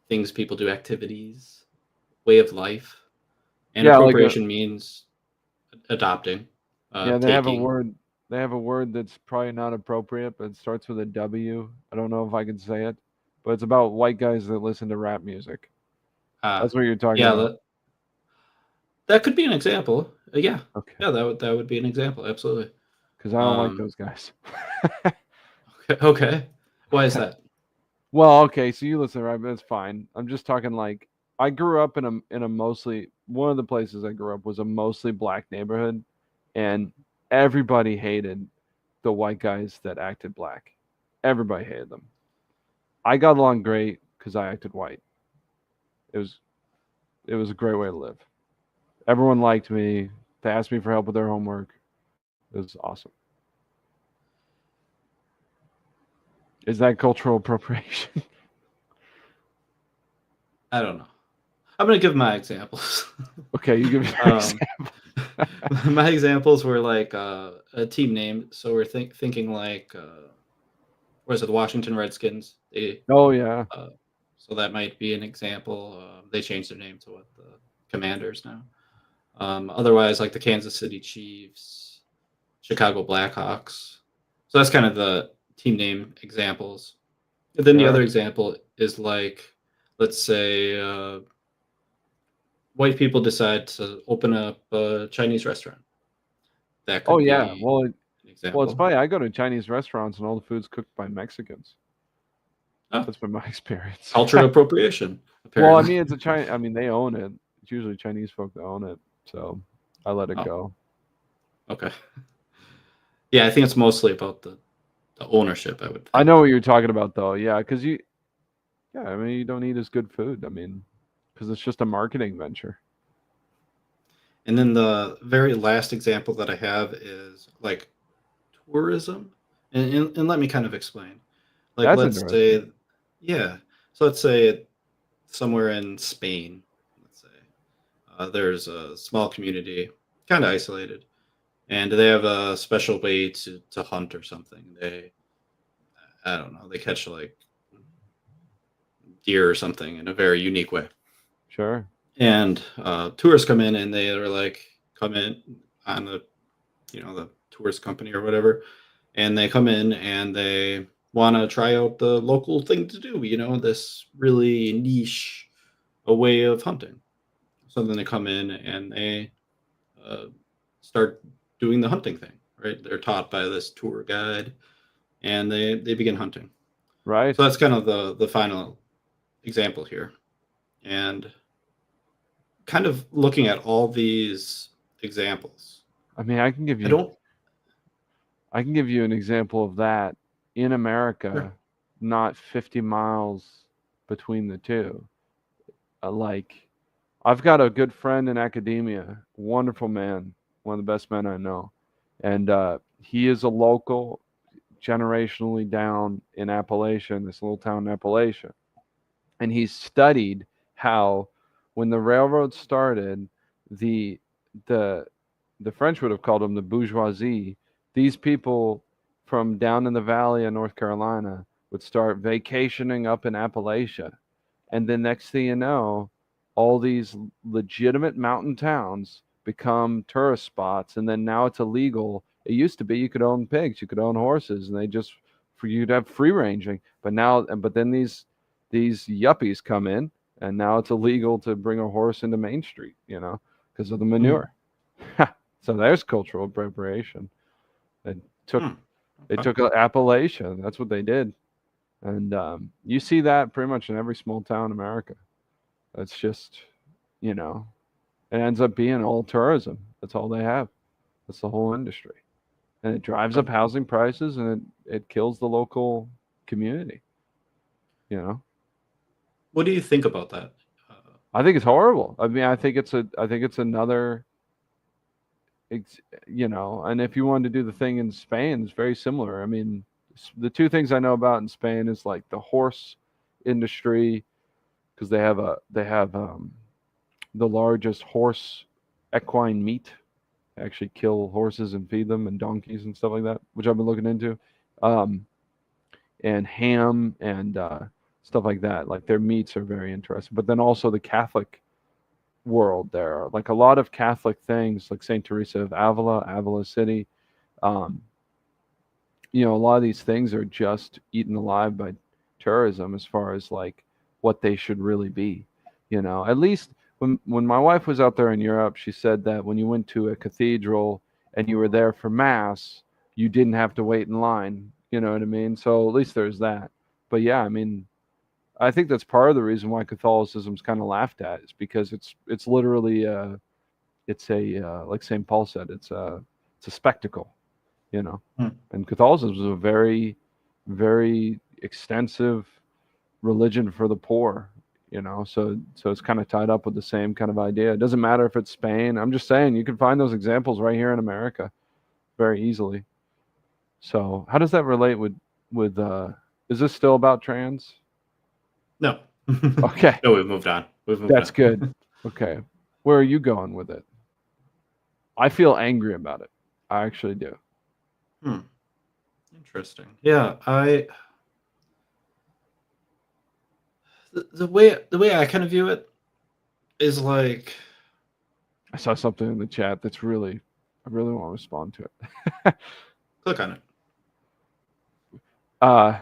things people do, activities, way of life. And appropriation means adopting. Yeah, they have a word. They have a word that's probably not appropriate, but it starts with a W. I don't know if I can say it, but it's about white guys that listen to rap music. That's what you're talking about. That could be an example. Yeah. Okay. Yeah, that would be an example. Absolutely. Because I don't like those guys. Okay. Why is that? Well, okay, so you listen to rap, that's fine. I'm just talking like I grew up in a mostly, one of the places I grew up was a mostly black neighborhood, and everybody hated the white guys that acted black. Everybody hated them. I got along great because I acted white. It was a great way to live. Everyone liked me. They asked me for help with their homework. It was awesome. Is that cultural appropriation? I don't know. I'm going to give my examples. Okay, you give me your example. My examples were like a team name. So we're thinking like, what is it, the Washington Redskins? Oh, yeah. So that might be an example. They changed their name to what, the Commanders now. Otherwise, like the Kansas City Chiefs, Chicago Blackhawks. So that's kind of the team name examples. And then the other example is like, let's say white people decide to open up a Chinese restaurant. That could be well, an example. Well, it's funny. I go to Chinese restaurants and all the food's cooked by Mexicans. Oh, That's been my experience. cultural appropriation, Well, I apparently. mean, it's a China. I mean, they own it. It's usually Chinese folk that own it, so I let it Oh, go. okay. Yeah, I think it's mostly about the ownership, I would think. I know what you're talking about, though. Yeah, because yeah, I mean, you don't eat as good food. I mean, because it's just a marketing venture. And then the very last example that I have is like tourism. And let me kind of explain. Like, That's let's interesting. say, yeah. So let's say somewhere in Spain, let's say, there's a small community, kind of isolated, and they have a special way to hunt or something. I don't know, they catch like deer or something in a very unique way. Sure. And tourists come in and they are like, come in on the tourist company or whatever, and they come in and they want to try out the local thing to do, this really niche a way of hunting. So then they come in and they uh, start doing the hunting thing, right? They're taught by this tour guide and they begin hunting. Right. So that's kind of the final example here. And kind of looking at all these examples, I mean, I don't. I can give you an example of that in Sure. America, not 50 miles between the two. Like, I've got a good friend in academia, wonderful man, one of the best men I know, and he is a local, generationally down in Appalachia, in this little town in Appalachia, and he's studied how when the railroad started, the the the French would have called them the bourgeoisie. These people from down in the valley of North Carolina would start vacationing up in Appalachia, and then next thing you know, all these legitimate mountain towns become tourist spots, and then now it's illegal. It used to be you could own pigs, you could own horses, and they just for you to have free ranging. But then these yuppies come in, and now it's illegal to bring a horse into Main Street, because of the Mm, manure. So there's cultural appropriation. They took mm, they okay. took Appalachia. That's what they did, and you see that pretty much in every small town in America. It's just, you know, it ends up being all tourism. That's all they have. That's the whole industry, and it drives up Okay. housing prices, and it kills the local community. You know, What do you think about that? Uh, I think it's horrible. I mean, I think it's another and if you wanted to do the thing in Spain, it's very similar. I mean, the two things I know about in Spain is like the horse industry, because they have the largest horse equine meat. They actually kill horses and feed them, and donkeys and stuff like that, which I've been looking into, um, and ham and stuff like that. Like their meats are very interesting. But then also the Catholic world there, like a lot of Catholic things, like Saint Teresa of Avila, Avila City. Um, a lot of these things are just eaten alive by tourism as far as like what they should really be. At least when my wife was out there in Europe, she said that when you went to a cathedral and you were there for mass, you didn't have to wait in line. You know what I mean? So at least there's that. But yeah, I mean, I think that's part of the reason why Catholicism's kind of laughed at, is because it's literally it's a like St. Paul said, it's a spectacle, you know. hmm, And Catholicism is a very, very extensive religion for the poor, So it's kind of tied up with the same kind of idea. It doesn't matter if it's Spain. I'm just saying you can find those examples right here in America very easily. So how does that relate with is this still about trans? no. Okay, No, we've moved on. We've moved that's on. good. Okay. Where are you going with it? I feel angry about it. I actually do. Hmm. Interesting. Yeah, the way I kind of view it is like, I saw something in the chat that's I really want to respond to it. click on it. uh,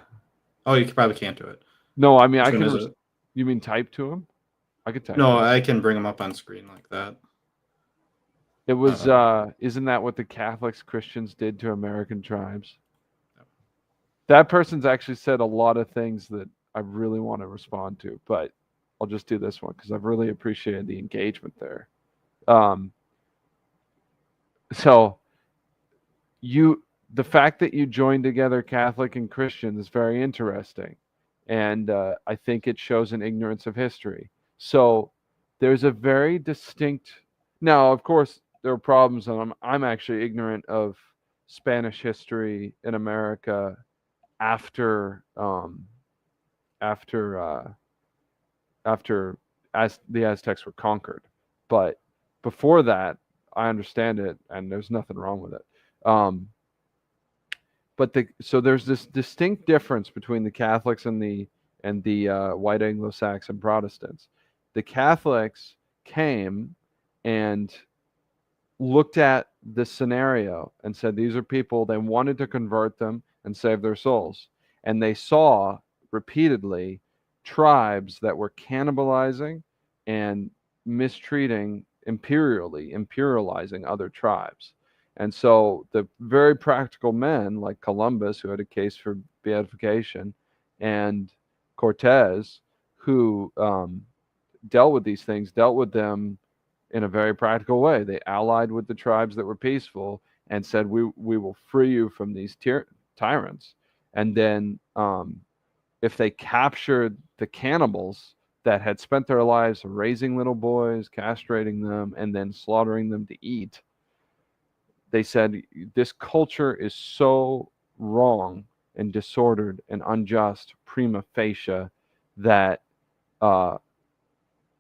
Oh, you probably can't do it. no, I mean, Which one is it? you mean type to him? I could type No, to him. I can bring them up on screen like that. It was isn't that what the Catholics, Christians did to American tribes? That person's actually said a lot of things that I really want to respond to, but I'll just do this one because I've really appreciated the engagement there. So the fact that you joined together Catholic and Christian is very interesting, and I think it shows an ignorance of history. So there's a very distinct. Now, of course, there are problems, and I'm actually ignorant of Spanish history in America after after as the Aztecs were conquered, but before that, I understand it, and there's nothing wrong with it. So there's this distinct difference between the Catholics and the white Anglo-Saxon Protestants. The Catholics came and looked at the scenario and said these are people, they wanted to convert them and save their souls, and they saw repeatedly tribes that were cannibalizing and mistreating imperializing other tribes. And so the very practical men like Columbus, who had a case for beatification, and Cortez, who dealt with these things, dealt with them in a very practical way. They allied with the tribes that were peaceful and said, we will free you from these tyrants. And then if they captured the cannibals that had spent their lives raising little boys, castrating them, and then slaughtering them to eat, they said, this culture is so wrong and disordered and unjust prima facie that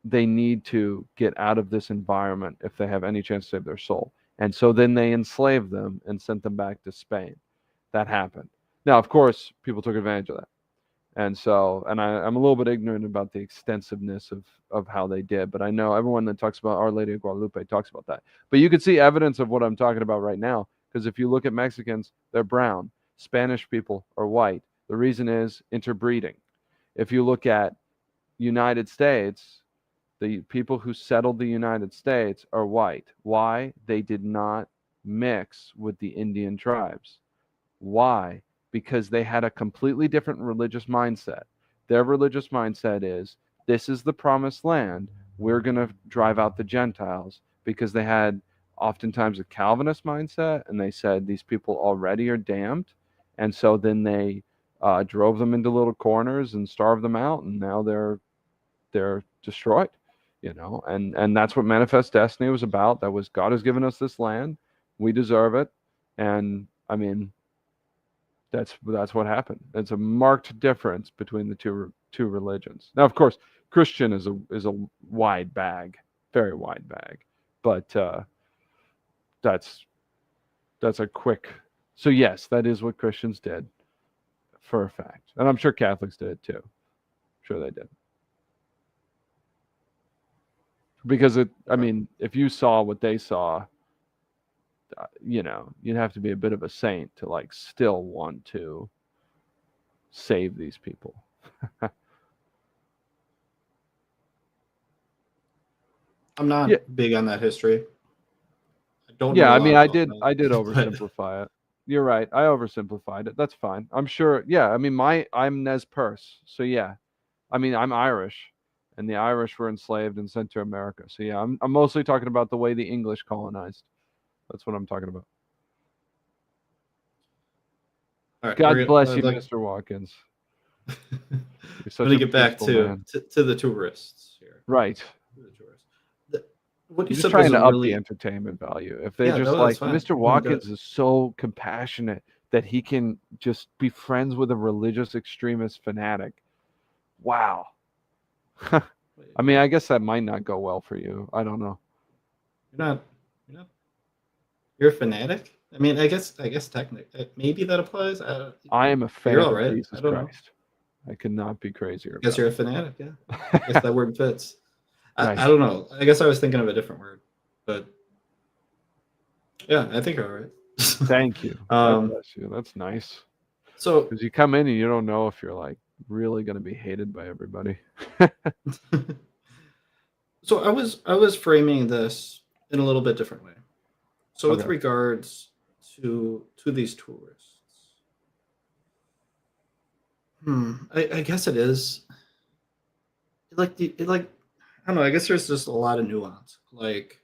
they need to get out of this environment if they have any chance to save their soul. And so then they enslaved them and sent them back to Spain. That happened. Now, of course, people took advantage of that. And so, and I'm a little bit ignorant about the extensiveness of how they did, but I know everyone that talks about Our Lady of Guadalupe talks about that. But you can see evidence of what I'm talking about right now, because if you look at Mexicans, they're brown. Spanish people are white. The reason is interbreeding. If you look at United States, the people who settled the United States are white. Why? They did not mix with the Indian tribes. Why? Because they had a completely different religious mindset. Their religious mindset is, this is the promised land. We're going to drive out the Gentiles, because they had oftentimes a Calvinist mindset, and they said these people already are damned. And so then they drove them into little corners and starved them out, and now they're destroyed. And that's what Manifest Destiny was about. That was, God has given us this land. We deserve it. And I mean, that's what happened. It's a marked difference between the two religions. Now, of course, Christian is a wide bag, very wide bag, but that's a quick. So yes, that is what Christians did, for a fact, and I'm sure Catholics did it too. I'm sure they did, because I mean, if you saw what they saw, you'd have to be a bit of a saint to like still want to save these people. I'm not big on that history. I don't. Yeah, know I mean, I did but... oversimplify it. You're right. I oversimplified it. That's fine. I'm sure. Yeah, I mean, I'm Nez Perce, so yeah. I mean, I'm Irish, and the Irish were enslaved and sent to America. So yeah, I'm mostly talking about the way the English colonized. That's what I'm talking about. All right, God bless you, Mr. Watkins. You're such a get back to the tourists here. Right. The tourists. What you're just trying to up the entertainment value. If they Mr. Watkins is so compassionate that he can just be friends with a religious extremist fanatic. Wow. I mean, I guess that might not go well for you. I don't know. You're a fanatic? I mean, I guess technically, maybe that applies. I am a fan of right. Jesus Christ. I cannot be crazier. I guess you're a fanatic, yeah. I guess that word fits. I don't know. I guess I was thinking of a different word, but yeah, I think you're all right. Thank you. God bless you. That's nice. So, because you come in and you don't know if you're like really going to be hated by everybody. So I was framing this in a little bit different way. So with Okay. regards to these tourists, I guess it is like I don't know. I guess there's just a lot of nuance. Like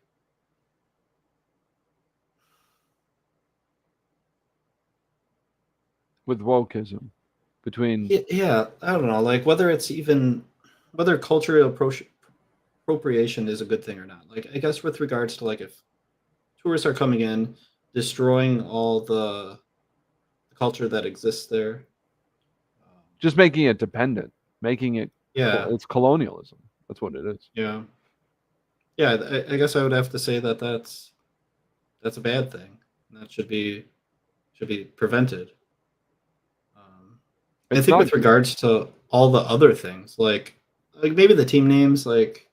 With wokeism, between yeah, I don't know. Like whether it's even whether cultural appropriation is a good thing or not. Like I guess with regards to like if tourists are coming in, destroying all the culture that exists there. just making it dependent, making it Yeah, it's colonialism. That's what it is. yeah, yeah. I guess I would have to say that that's a bad thing. That should be prevented. Um, I It's think not with regards to all the other things, like maybe the team names, like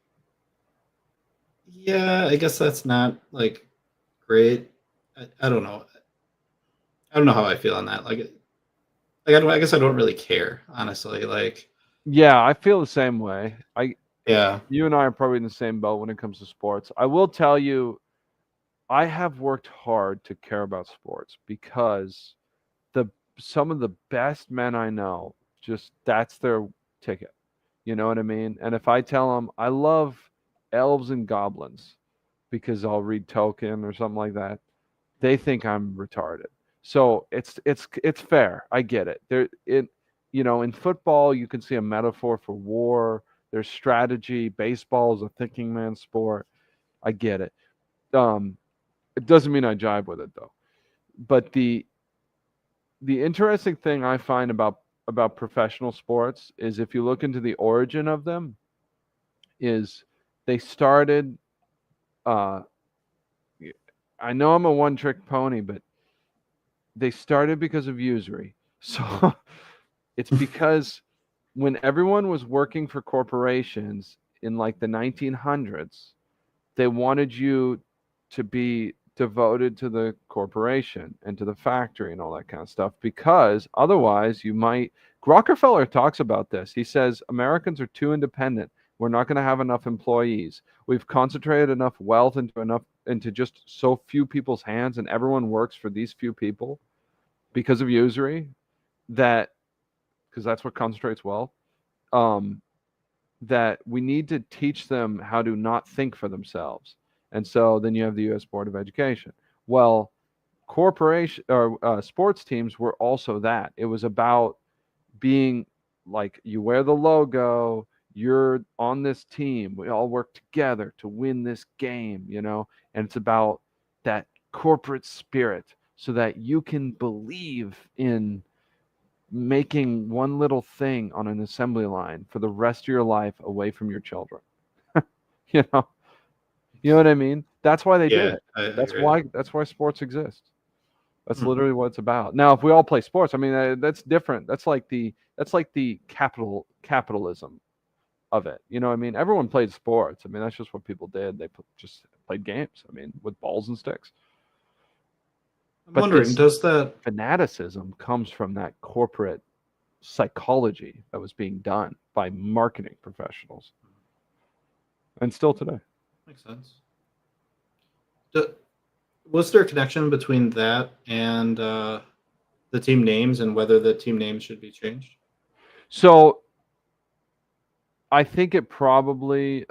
yeah, I guess that's not like great. I don't know. I don't know how I feel on that. I guess I don't really care, honestly. Like Yeah, I feel the same way. I yeah, You and I are probably in the same boat when it comes to sports. I will tell you, I have worked hard to care about sports because the some of the best men I know, just that's their ticket. You know what I mean? And if I tell them I love elves and goblins because I'll read Tolkien or something like that, they think I'm retarded. So it's fair. I get it. In football you can see a metaphor for war. There's strategy. Baseball is a thinking man's sport. I get it. It doesn't mean I jive with it though. But the interesting thing I find about professional sports is if you look into the origin of them, is they started. Uh, I know I'm a one trick pony, but they started because of usury. So it's because when everyone was working for corporations in like the 1900s, they wanted you to be devoted to the corporation and to the factory and all that kind of stuff because otherwise you might. Rockefeller talks about this. He says Americans are too independent. We're not going to have enough employees. We've concentrated enough wealth into just so few people's hands, and everyone works for these few people because of usury. That because that's what concentrates wealth. Um, that we need to teach them how to not think for themselves. And so then you have the U.S. Board of Education. Well, corporation or sports teams were also that. It was about being like you wear the logo, you're on this team, we all work together to win this game. And it's about that corporate spirit so that you can believe in making one little thing on an assembly line for the rest of your life away from your children. you know you know what I mean? That's why they did yeah, it. I that's agree. why that's why sports exist. That's Hmm. literally what it's about. Now if we all play sports, I mean, that's different. That's like the capitalism of it. You know what I mean? Everyone played sports. I mean, that's just what people did. They just played games, I mean, with balls and sticks. I'm But wondering, this does that fanaticism comes from that corporate psychology that was being done by marketing professionals and still today. make sense? Do, was there a connection between that and the team names and whether the team names should be changed? So I think it probably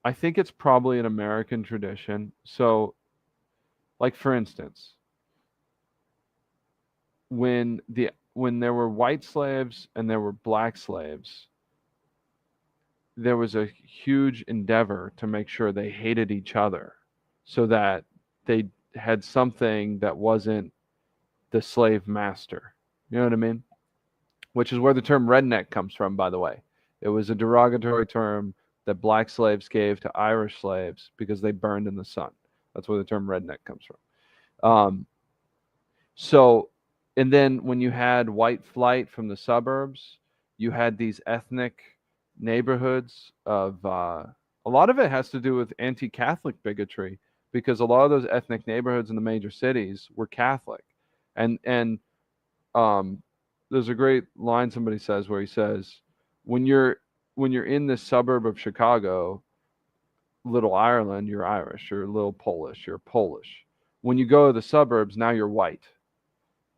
I think it's probably an American tradition. So like for instance, when there were white slaves and there were black slaves, there was a huge endeavor to make sure they hated each other so that they had something that wasn't the slave master. You know what I mean? Which is where the term redneck comes from, by the way. It was a derogatory term that black slaves gave to Irish slaves because they burned in the sun. That's where the term redneck comes from. So, and then when you had white flight from the suburbs, you had these ethnic neighborhoods of, a lot of it has to do with anti Catholic bigotry because a lot of those ethnic neighborhoods in the major cities were Catholic. And um, there's a great line somebody says where he says, when you're when you're in this suburb of Chicago, Little Ireland, you're Irish. You're Little Polish, you're Polish. When you go to the suburbs, now you're white.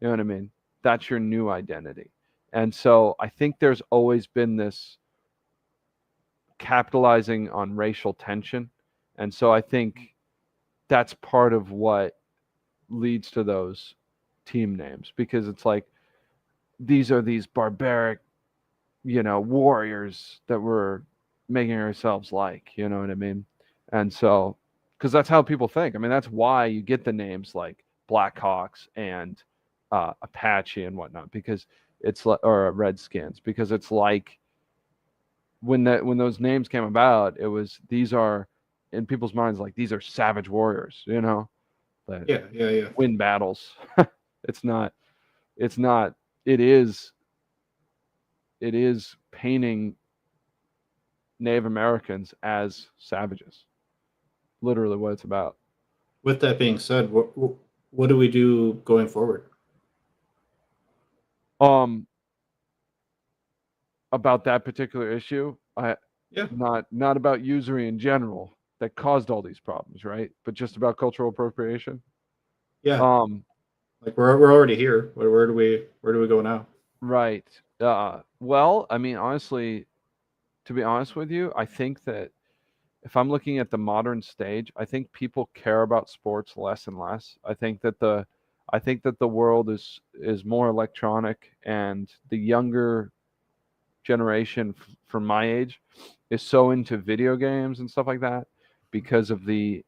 You know what I mean? That's your new identity. And so I think there's always been this capitalizing on racial tension. And so I think that's part of what leads to those team names, because it's like these are these barbaric, warriors that we're making ourselves like, you know what I mean? And so, because that's how people think. I mean, that's why you get the names like Blackhawks and Apache and whatnot, because it's like, or Redskins, because it's like when those names came about, it was, these are in people's minds like these are savage warriors, that Yeah. win battles. it's not. It's not. It is. It is painting Native Americans as savages. Literally, what it's about. With that being said, what do we do going forward? Um, about that particular issue, Yeah, not about usury in general that caused all these problems, right? But just about cultural appropriation. yeah. Um, Like we're already here. Where do we go now? right. Well, I mean, honestly, to be honest with you, I think that if I'm looking at the modern stage, I think people care about sports less and less. I think that the world is more electronic, and the younger generation from my age is so into video games and stuff like that because of the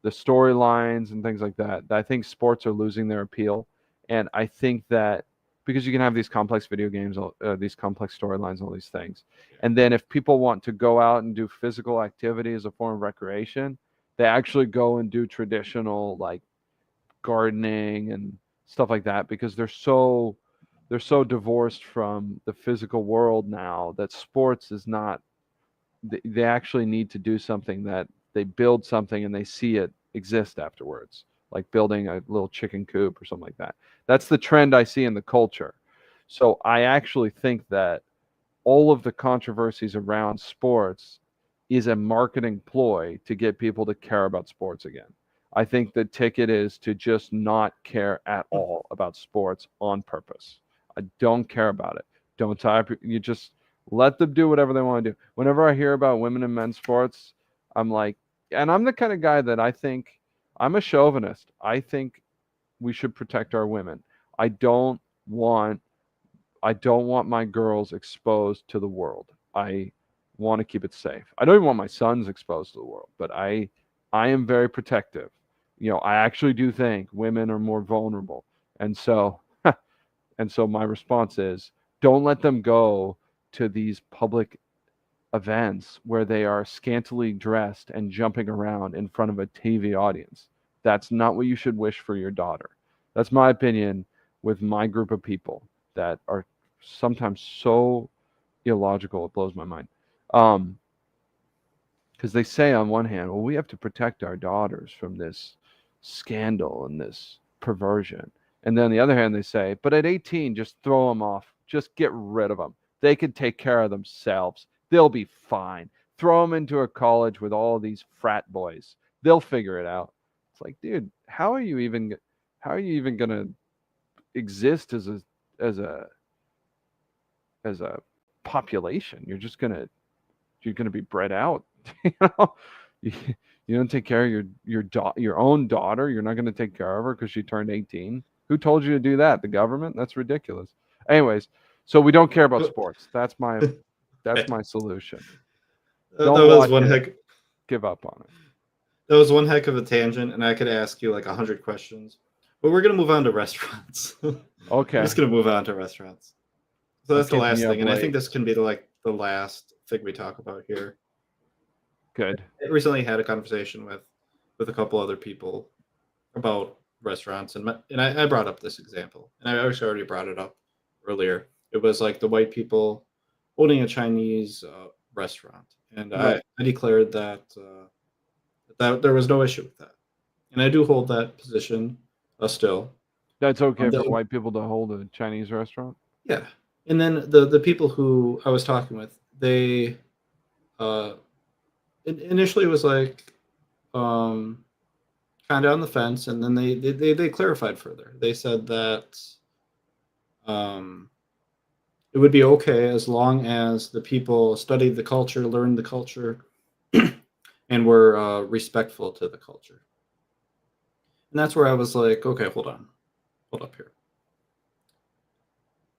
storylines and things like that, that I think sports are losing their appeal. And I think that because you can have these complex video games, these complex storylines, all these things. And then if people want to go out and do physical activity as a form of recreation, they actually go and do traditional like gardening and stuff like that, because they're so divorced from the physical world now that sports is not, they actually need to do something that they build something and they see it exist afterwards, like building a little chicken coop or something like that. That's the trend I see in the culture. So I actually think that all of the controversies around sports is a marketing ploy to get people to care about sports again. I think the ticket is to just not care at all about sports on purpose. I don't care about it. Don't type. You just let them do whatever they want to do. Whenever I hear about women and men's sports, I'm like, and I'm the kind of guy that I think, I'm a chauvinist. I think we should protect our women. I don't want I don't want my girls exposed to the world. I want to keep it safe. I don't even want my sons exposed to the world, but I am very protective. I actually do think women are more vulnerable. And so and so my response is, don't let them go to these public events where they are scantily dressed and jumping around in front of a TV audience. That's not what you should wish for your daughter. That's my opinion with my group of people that are sometimes so illogical, it blows my mind. Because they say on one hand, well, we have to protect our daughters from this scandal and this perversion. And then on the other hand, they say, but at 18, just throw them off. Just get rid of them. They can take care of themselves. They'll be fine. Throw them into a college with all these frat boys. They'll figure it out. It's like, dude, how are you even gonna exist as a as a population? You're gonna be bred out. you know you, you don't take care of your own daughter. You're not going to take care of her because she turned 18. Who told you to do that? The government? That's ridiculous. Anyways, so we don't care about sports. That's my solution. That Don't was watch one it. heck. Give up on it. That was one heck of a tangent, and I could ask you like 100 questions. But we're gonna move on to restaurants. We're Okay. just gonna move on to restaurants. So I'm that's the keeping last you up thing, and I late. think this can be the last thing we talk about here. Good. I recently had a conversation with a couple other people about restaurants, and I brought up this example, and I actually already brought it up earlier. It was like the white people owning a Chinese restaurant, and Right. I declared that there was no issue with that, and I do hold that position still. That's okay for The, white people to hold a Chinese restaurant? yeah, and then the people who I was talking with, uh, initially it was like kind of on the fence, and then they clarified further. They said that um, it would be okay as long as the people studied the culture, learned the culture, and were respectful to the culture. And that's where I was like, okay, hold up here.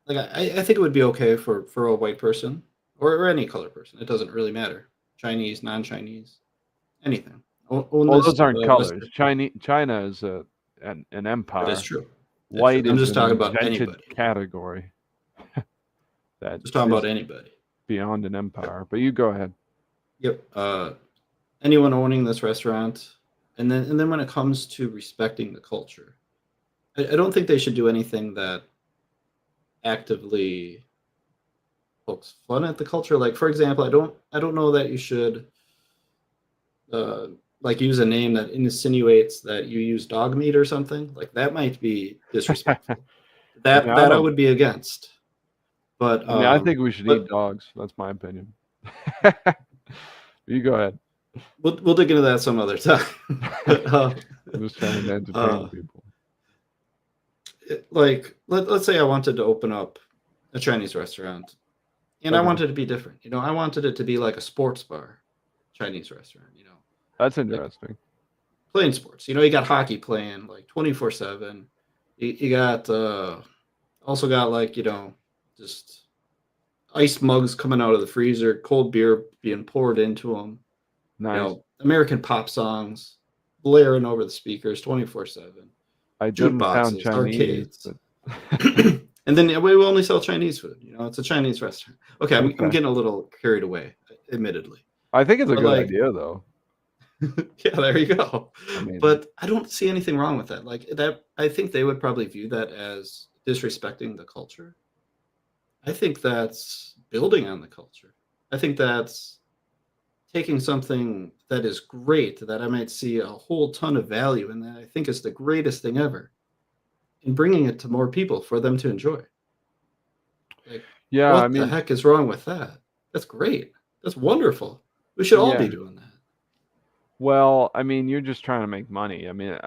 Like I think it would be okay for a white person or any color person. It doesn't really matter. Chinese, non-Chinese, anything. Own Well, this those aren't colors. Western. China is an That is empire. true. That's true. White I'm is just an talking about invented anybody. category that Just talking is about anybody. beyond an empire. But you go ahead. Yep. Anyone owning this restaurant, and then when it comes to respecting the culture, I don't think they should do anything that actively pokes fun at the culture. Like for example, I don't know that you should uh, like use a name that insinuates that you use dog meat or something. Like that might be disrespectful. I That mean, I that I don't. would be against. But I mean, I think we should eat but dogs. That's my opinion. You go ahead. we'll dig into that some other time. But I'm just trying to entertain uh, people. like let's say I wanted to open up a Chinese restaurant, and I Okay, wanted it to be different. I wanted it to be like a sports bar Chinese restaurant. that's Like interesting. playing sports. You got hockey playing like 24/7. You got also got like just ice mugs coming out of the freezer, cold beer being poured into them. Nice. American pop songs blaring over the speakers 24/7. I didn't sound Jukeboxes, Chinese, arcades. but And then we only sell Chinese food. It's a Chinese restaurant. Okay, I'm okay. getting a little carried away, admittedly. I think it's a But good like, idea, though. yeah, there you go. I mean, But I don't see anything wrong with that. Like that, I think they would probably view that as disrespecting the culture. I think that's building on the culture. I think that's taking something that is great that I might see a whole ton of value in that I think is the greatest thing ever and bringing it to more people for them to enjoy. Like, yeah, I what the mean, heck is wrong with that? That's great. That's wonderful. We should all yeah. be doing that. Well, I mean, you're just trying to make money. I mean,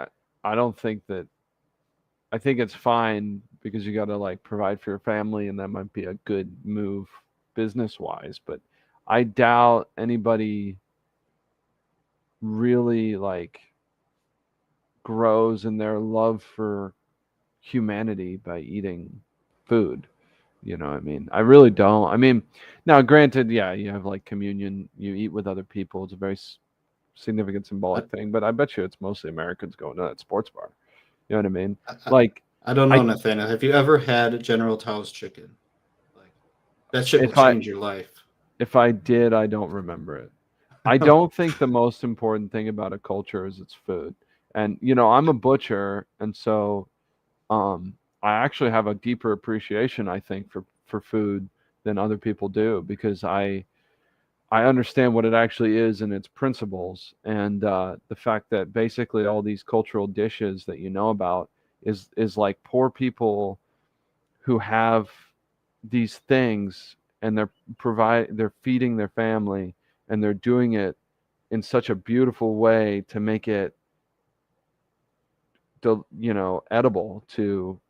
I don't think that. I think it's fine because you got to like provide for your family, and that might be a good move business wise. But I doubt anybody really like grows in their love for humanity by eating food. You know what I mean? I really don't. I mean, now granted, yeah, you have like communion, you eat with other people. It's a very significant I, symbolic thing, but I bet you it's mostly Americans going to that sports bar. You know what I mean? I, Like I don't know, I Nathaniel. Have you ever had General Tao's chicken? Like that shit will if I change your life. if I did, I don't remember it. I don't think the most important thing about a culture is its food. And I'm a butcher, and so I actually have a deeper appreciation, I think, for food than other people do because I understand what it actually is and its principles, and the fact that basically all these cultural dishes that you know about is like poor people who have these things and they're feeding their family and they're doing it in such a beautiful way to make it edible to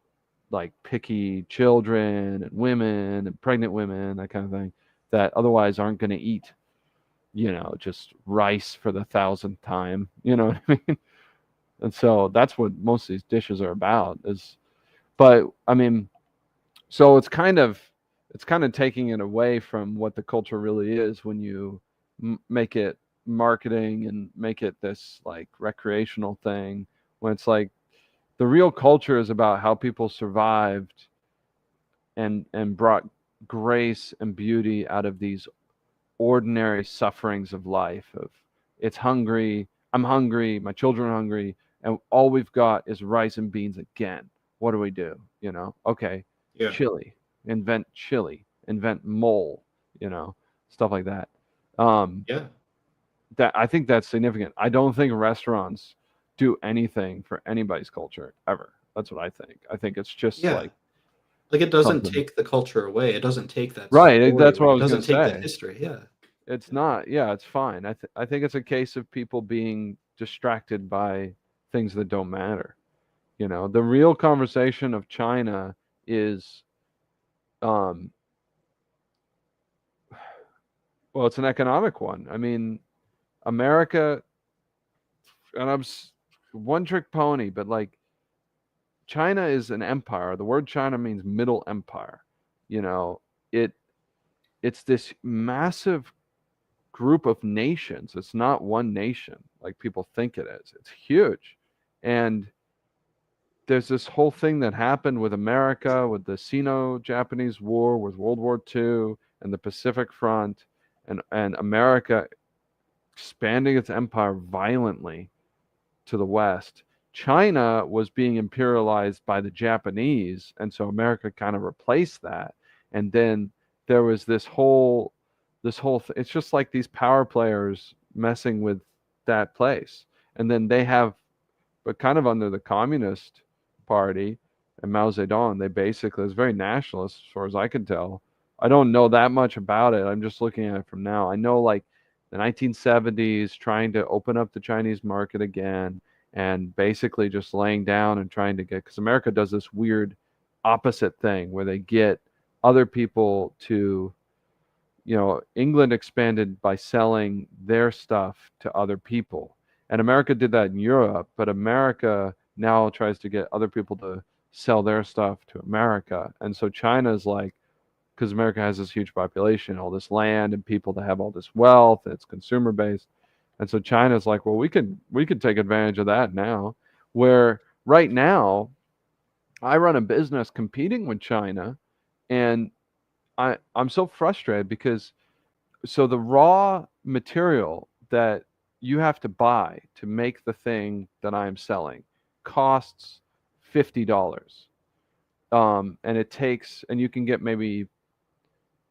like picky children and women and pregnant women, that kind of thing, that otherwise aren't going to eat just rice for the thousandth time. You know what I mean? And so that's what most of these dishes are about. But I mean, so it's kind of taking it away from what the culture really is when you make it marketing and make it this like recreational thing. When it's like the real culture is about how people survived and brought grace and beauty out of these ordinary sufferings of life. Of it's hungry, I'm hungry, my children are hungry, and all we've got is rice and beans again. What do we do? Okay, Yeah. chili, invent mole, stuff like that. um Yeah. that I think that's significant. I don't think restaurants do anything for anybody's culture ever. That's what I think it's just Yeah. like Like it doesn't something. take the culture away. It doesn't take that Right, story that's what away. I It was going doesn't to take that say. history. Yeah. It's not. Yeah, it's fine. I think it's a case of people being distracted by things that don't matter. The real conversation of China is, um, well, it's an economic one. I mean, America, and one trick pony, but like China is an empire. The word China means middle empire. You know, it it's this massive group of nations. It's not one nation like people think it is. It's huge. And there's this whole thing that happened with America, with the Sino-Japanese War, with World War II, and the Pacific Front, and America expanding its empire violently to the West. China was being imperialized by the Japanese, and so America kind of replaced that. And then there was it's just like these power players messing with that place. And then they have, but kind of under the Communist Party and Mao Zedong, they basically, it's very nationalist as far as I can tell. I don't know that much about it. I'm just looking at it from now. I know like the 1970s trying to open up the Chinese market again, and basically just laying down and trying to get, because America does this weird opposite thing where they get other people to, England expanded by selling their stuff to other people. And America did that in Europe, but America now tries to get other people to sell their stuff to America. And so China's like, because America has this huge population, all this land, and people that have all this wealth, and it's consumer based. And so China's like, well, we could take advantage of that now. Where right now, I run a business competing with China, and I'm so frustrated because so the raw material that you have to buy to make the thing that I'm selling costs $50. And it takes, and you can get maybe,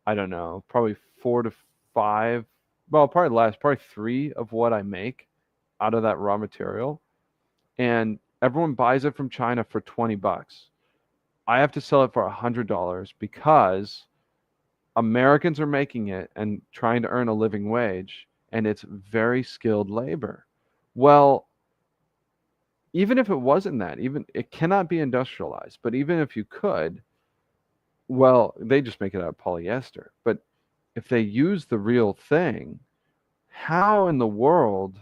I don't know, probably 4 to 5, well, probably less, probably 3 of what I make out of that raw material. And everyone buys it from China for $20. I have to sell it for $100 because Americans are making it and trying to earn a living wage, and it's very skilled labor. Well, even if it wasn't that, even it cannot be industrialized, but even if you could, well, they just make it out of polyester. But if they use the real thing, how in the world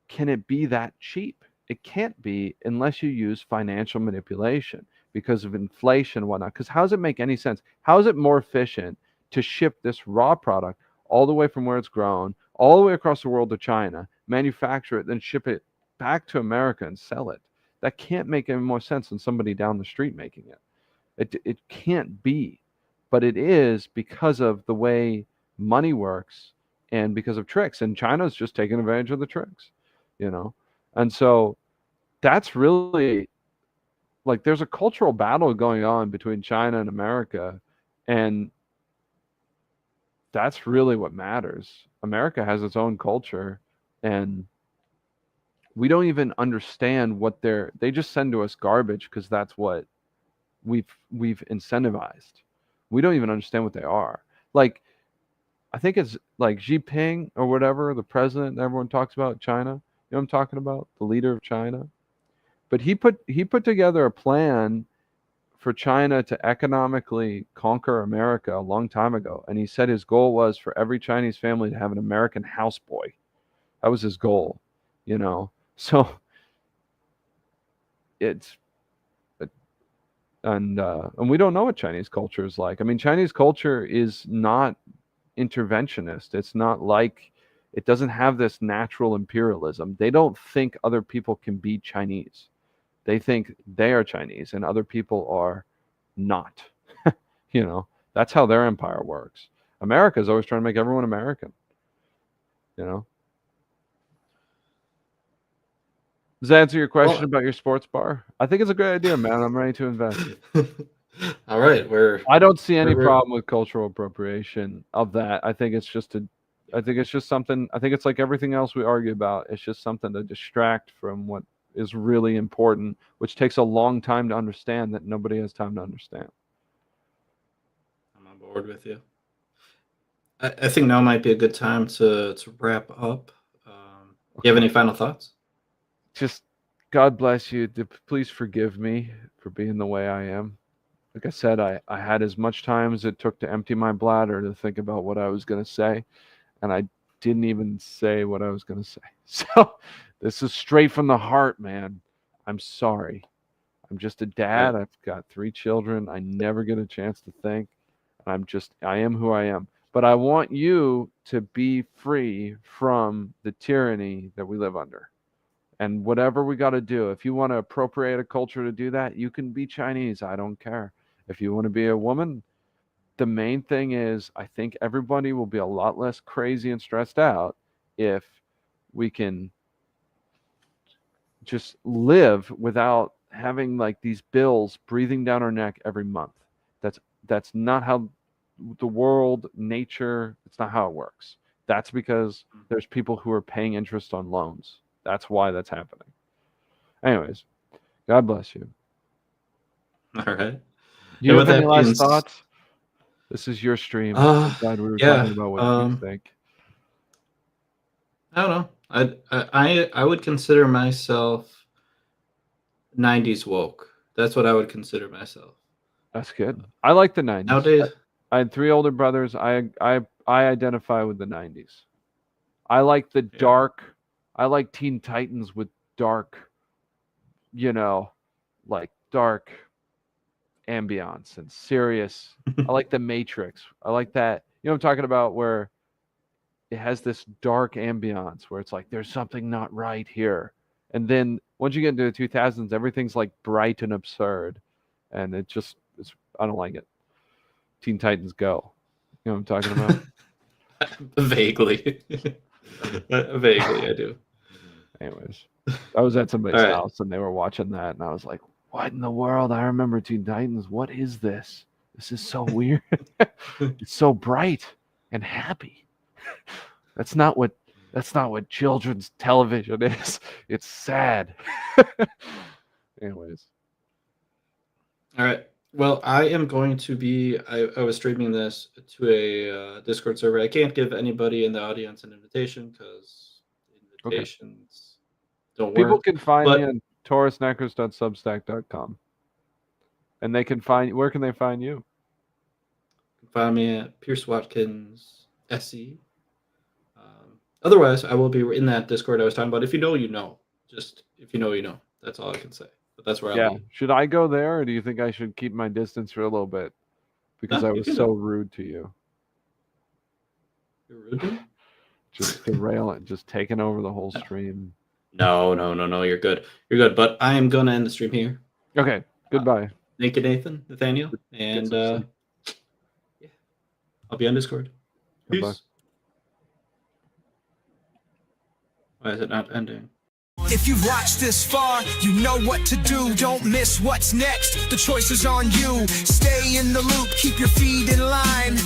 can it be that cheap? It can't be unless you use financial manipulation because of inflation and whatnot. Because how does it make any sense? How is it more efficient to ship this raw product all the way from where it's grown, all the way across the world to China, manufacture it, then ship it back to America and sell it? That can't make any more sense than somebody down the street making it. It can't be, but it is because of the way money works and because of tricks. And China's just taking advantage of the tricks, you know. And so that's really like there's a cultural battle going on between China and America, and that's really what matters. America has its own culture, and we don't even understand what they just send to us garbage because that's what we've incentivized. We don't even understand what they are. Like I think it's like Xi Jinping or whatever, the president that everyone talks about, China. You know what I'm talking about? The leader of China. But he put together a plan for China to economically conquer America a long time ago. And he said his goal was for every Chinese family to have an American houseboy. That was his goal, you know. So it's and we don't know what Chinese culture is like. I mean, Chinese culture is not interventionist. It's not like it doesn't have this natural imperialism. They don't think other people can be Chinese. They think they are Chinese and other people are not. You know, that's how their empire works. America is always trying to make everyone American. You know. Does that answer your question about your sports bar? I think it's a great idea, man. I'm ready to invest. All right, I don't see any problem with cultural appropriation of that. I think it's just something. I think it's like everything else we argue about. It's just something to distract from what is really important, which takes a long time to understand that nobody has time to understand. I'm on board with you. I think now might be a good time to wrap up. Do you have any final thoughts? Just God bless you. Please forgive me for being the way I am. Like I said, I had as much time as it took to empty my bladder to think about what I was going to say, and I didn't even say what I was going to say. So this is straight from the heart, man. I'm sorry. I'm just a dad. I've got 3 children. I never get a chance to think. I am who I am. But I want you to be free from the tyranny that we live under. And whatever we got to do, if you want to appropriate a culture to do that, you can be Chinese. I don't care. If you want to be a woman, the main thing is I think everybody will be a lot less crazy and stressed out if we can just live without having like these bills breathing down our neck every month. That's not how the world, nature, it's not how it works. That's because there's people who are paying interest on loans. That's why that's happening. Anyways, God bless you. All right. Do you have any last thoughts? This is your stream. I'm glad we were talking about what you think. I don't know. I would consider myself 90s woke. That's what I would consider myself. That's good. I like the 90s. Nowadays, I had 3 older brothers. I identify with the 90s. I like the dark. I like Teen Titans with dark, like dark ambiance and serious. I like the Matrix. I like that. You know what I'm talking about, where it has this dark ambiance where it's like there's something not right here. And then once you get into the 2000s, everything's like bright and absurd. And I don't like it. Teen Titans Go. You know what I'm talking about? Vaguely. Vaguely, I do. Anyways, I was at somebody's house and they were watching that, and I was like, what in the world? I remember Teen Titans. What is this? This is so weird. It's so bright and happy. That's not what children's television is. It's sad. Anyways. All right. Well, I am going to be, I was streaming this to a Discord server. I can't give anybody in the audience an invitation because invitations don't work. People can find me on taurusnecros.substack.com. And they can find, where can they find you? Find me at Pierce Watkins SE. Otherwise, I will be in that Discord I was talking about. If you know, you know. Just if you know, you know. That's all I can say. But that's where I'll be. Should I go there, or do you think I should keep my distance for a little bit? Because I was so rude to you. You're rude to me? Just derailing, just taking over the whole stream. No. You're good. You're good. But I am going to end the stream here. Okay. Goodbye. Thank you, Nathan, Nathaniel. And I'll be on Discord. Peace. Goodbye. Why is it not ending? If you've watched this far, you know what to do. Don't miss what's next. The choice is on you. Stay in the loop, keep your feet in line.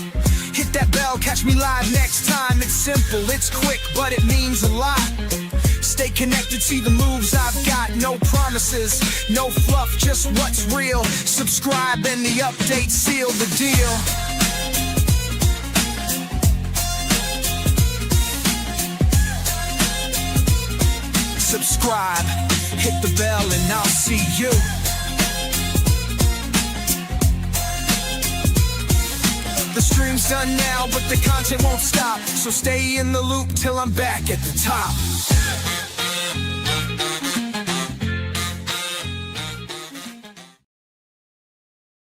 Hit that bell, catch me live next time. It's simple, it's quick, but it means a lot. Stay connected, see the moves I've got. No promises, no fluff, just what's real. Subscribe and the update seal the deal. Subscribe, hit the bell, and I'll see you. The stream's done now, but the content won't stop. So stay in the loop till I'm back at the top.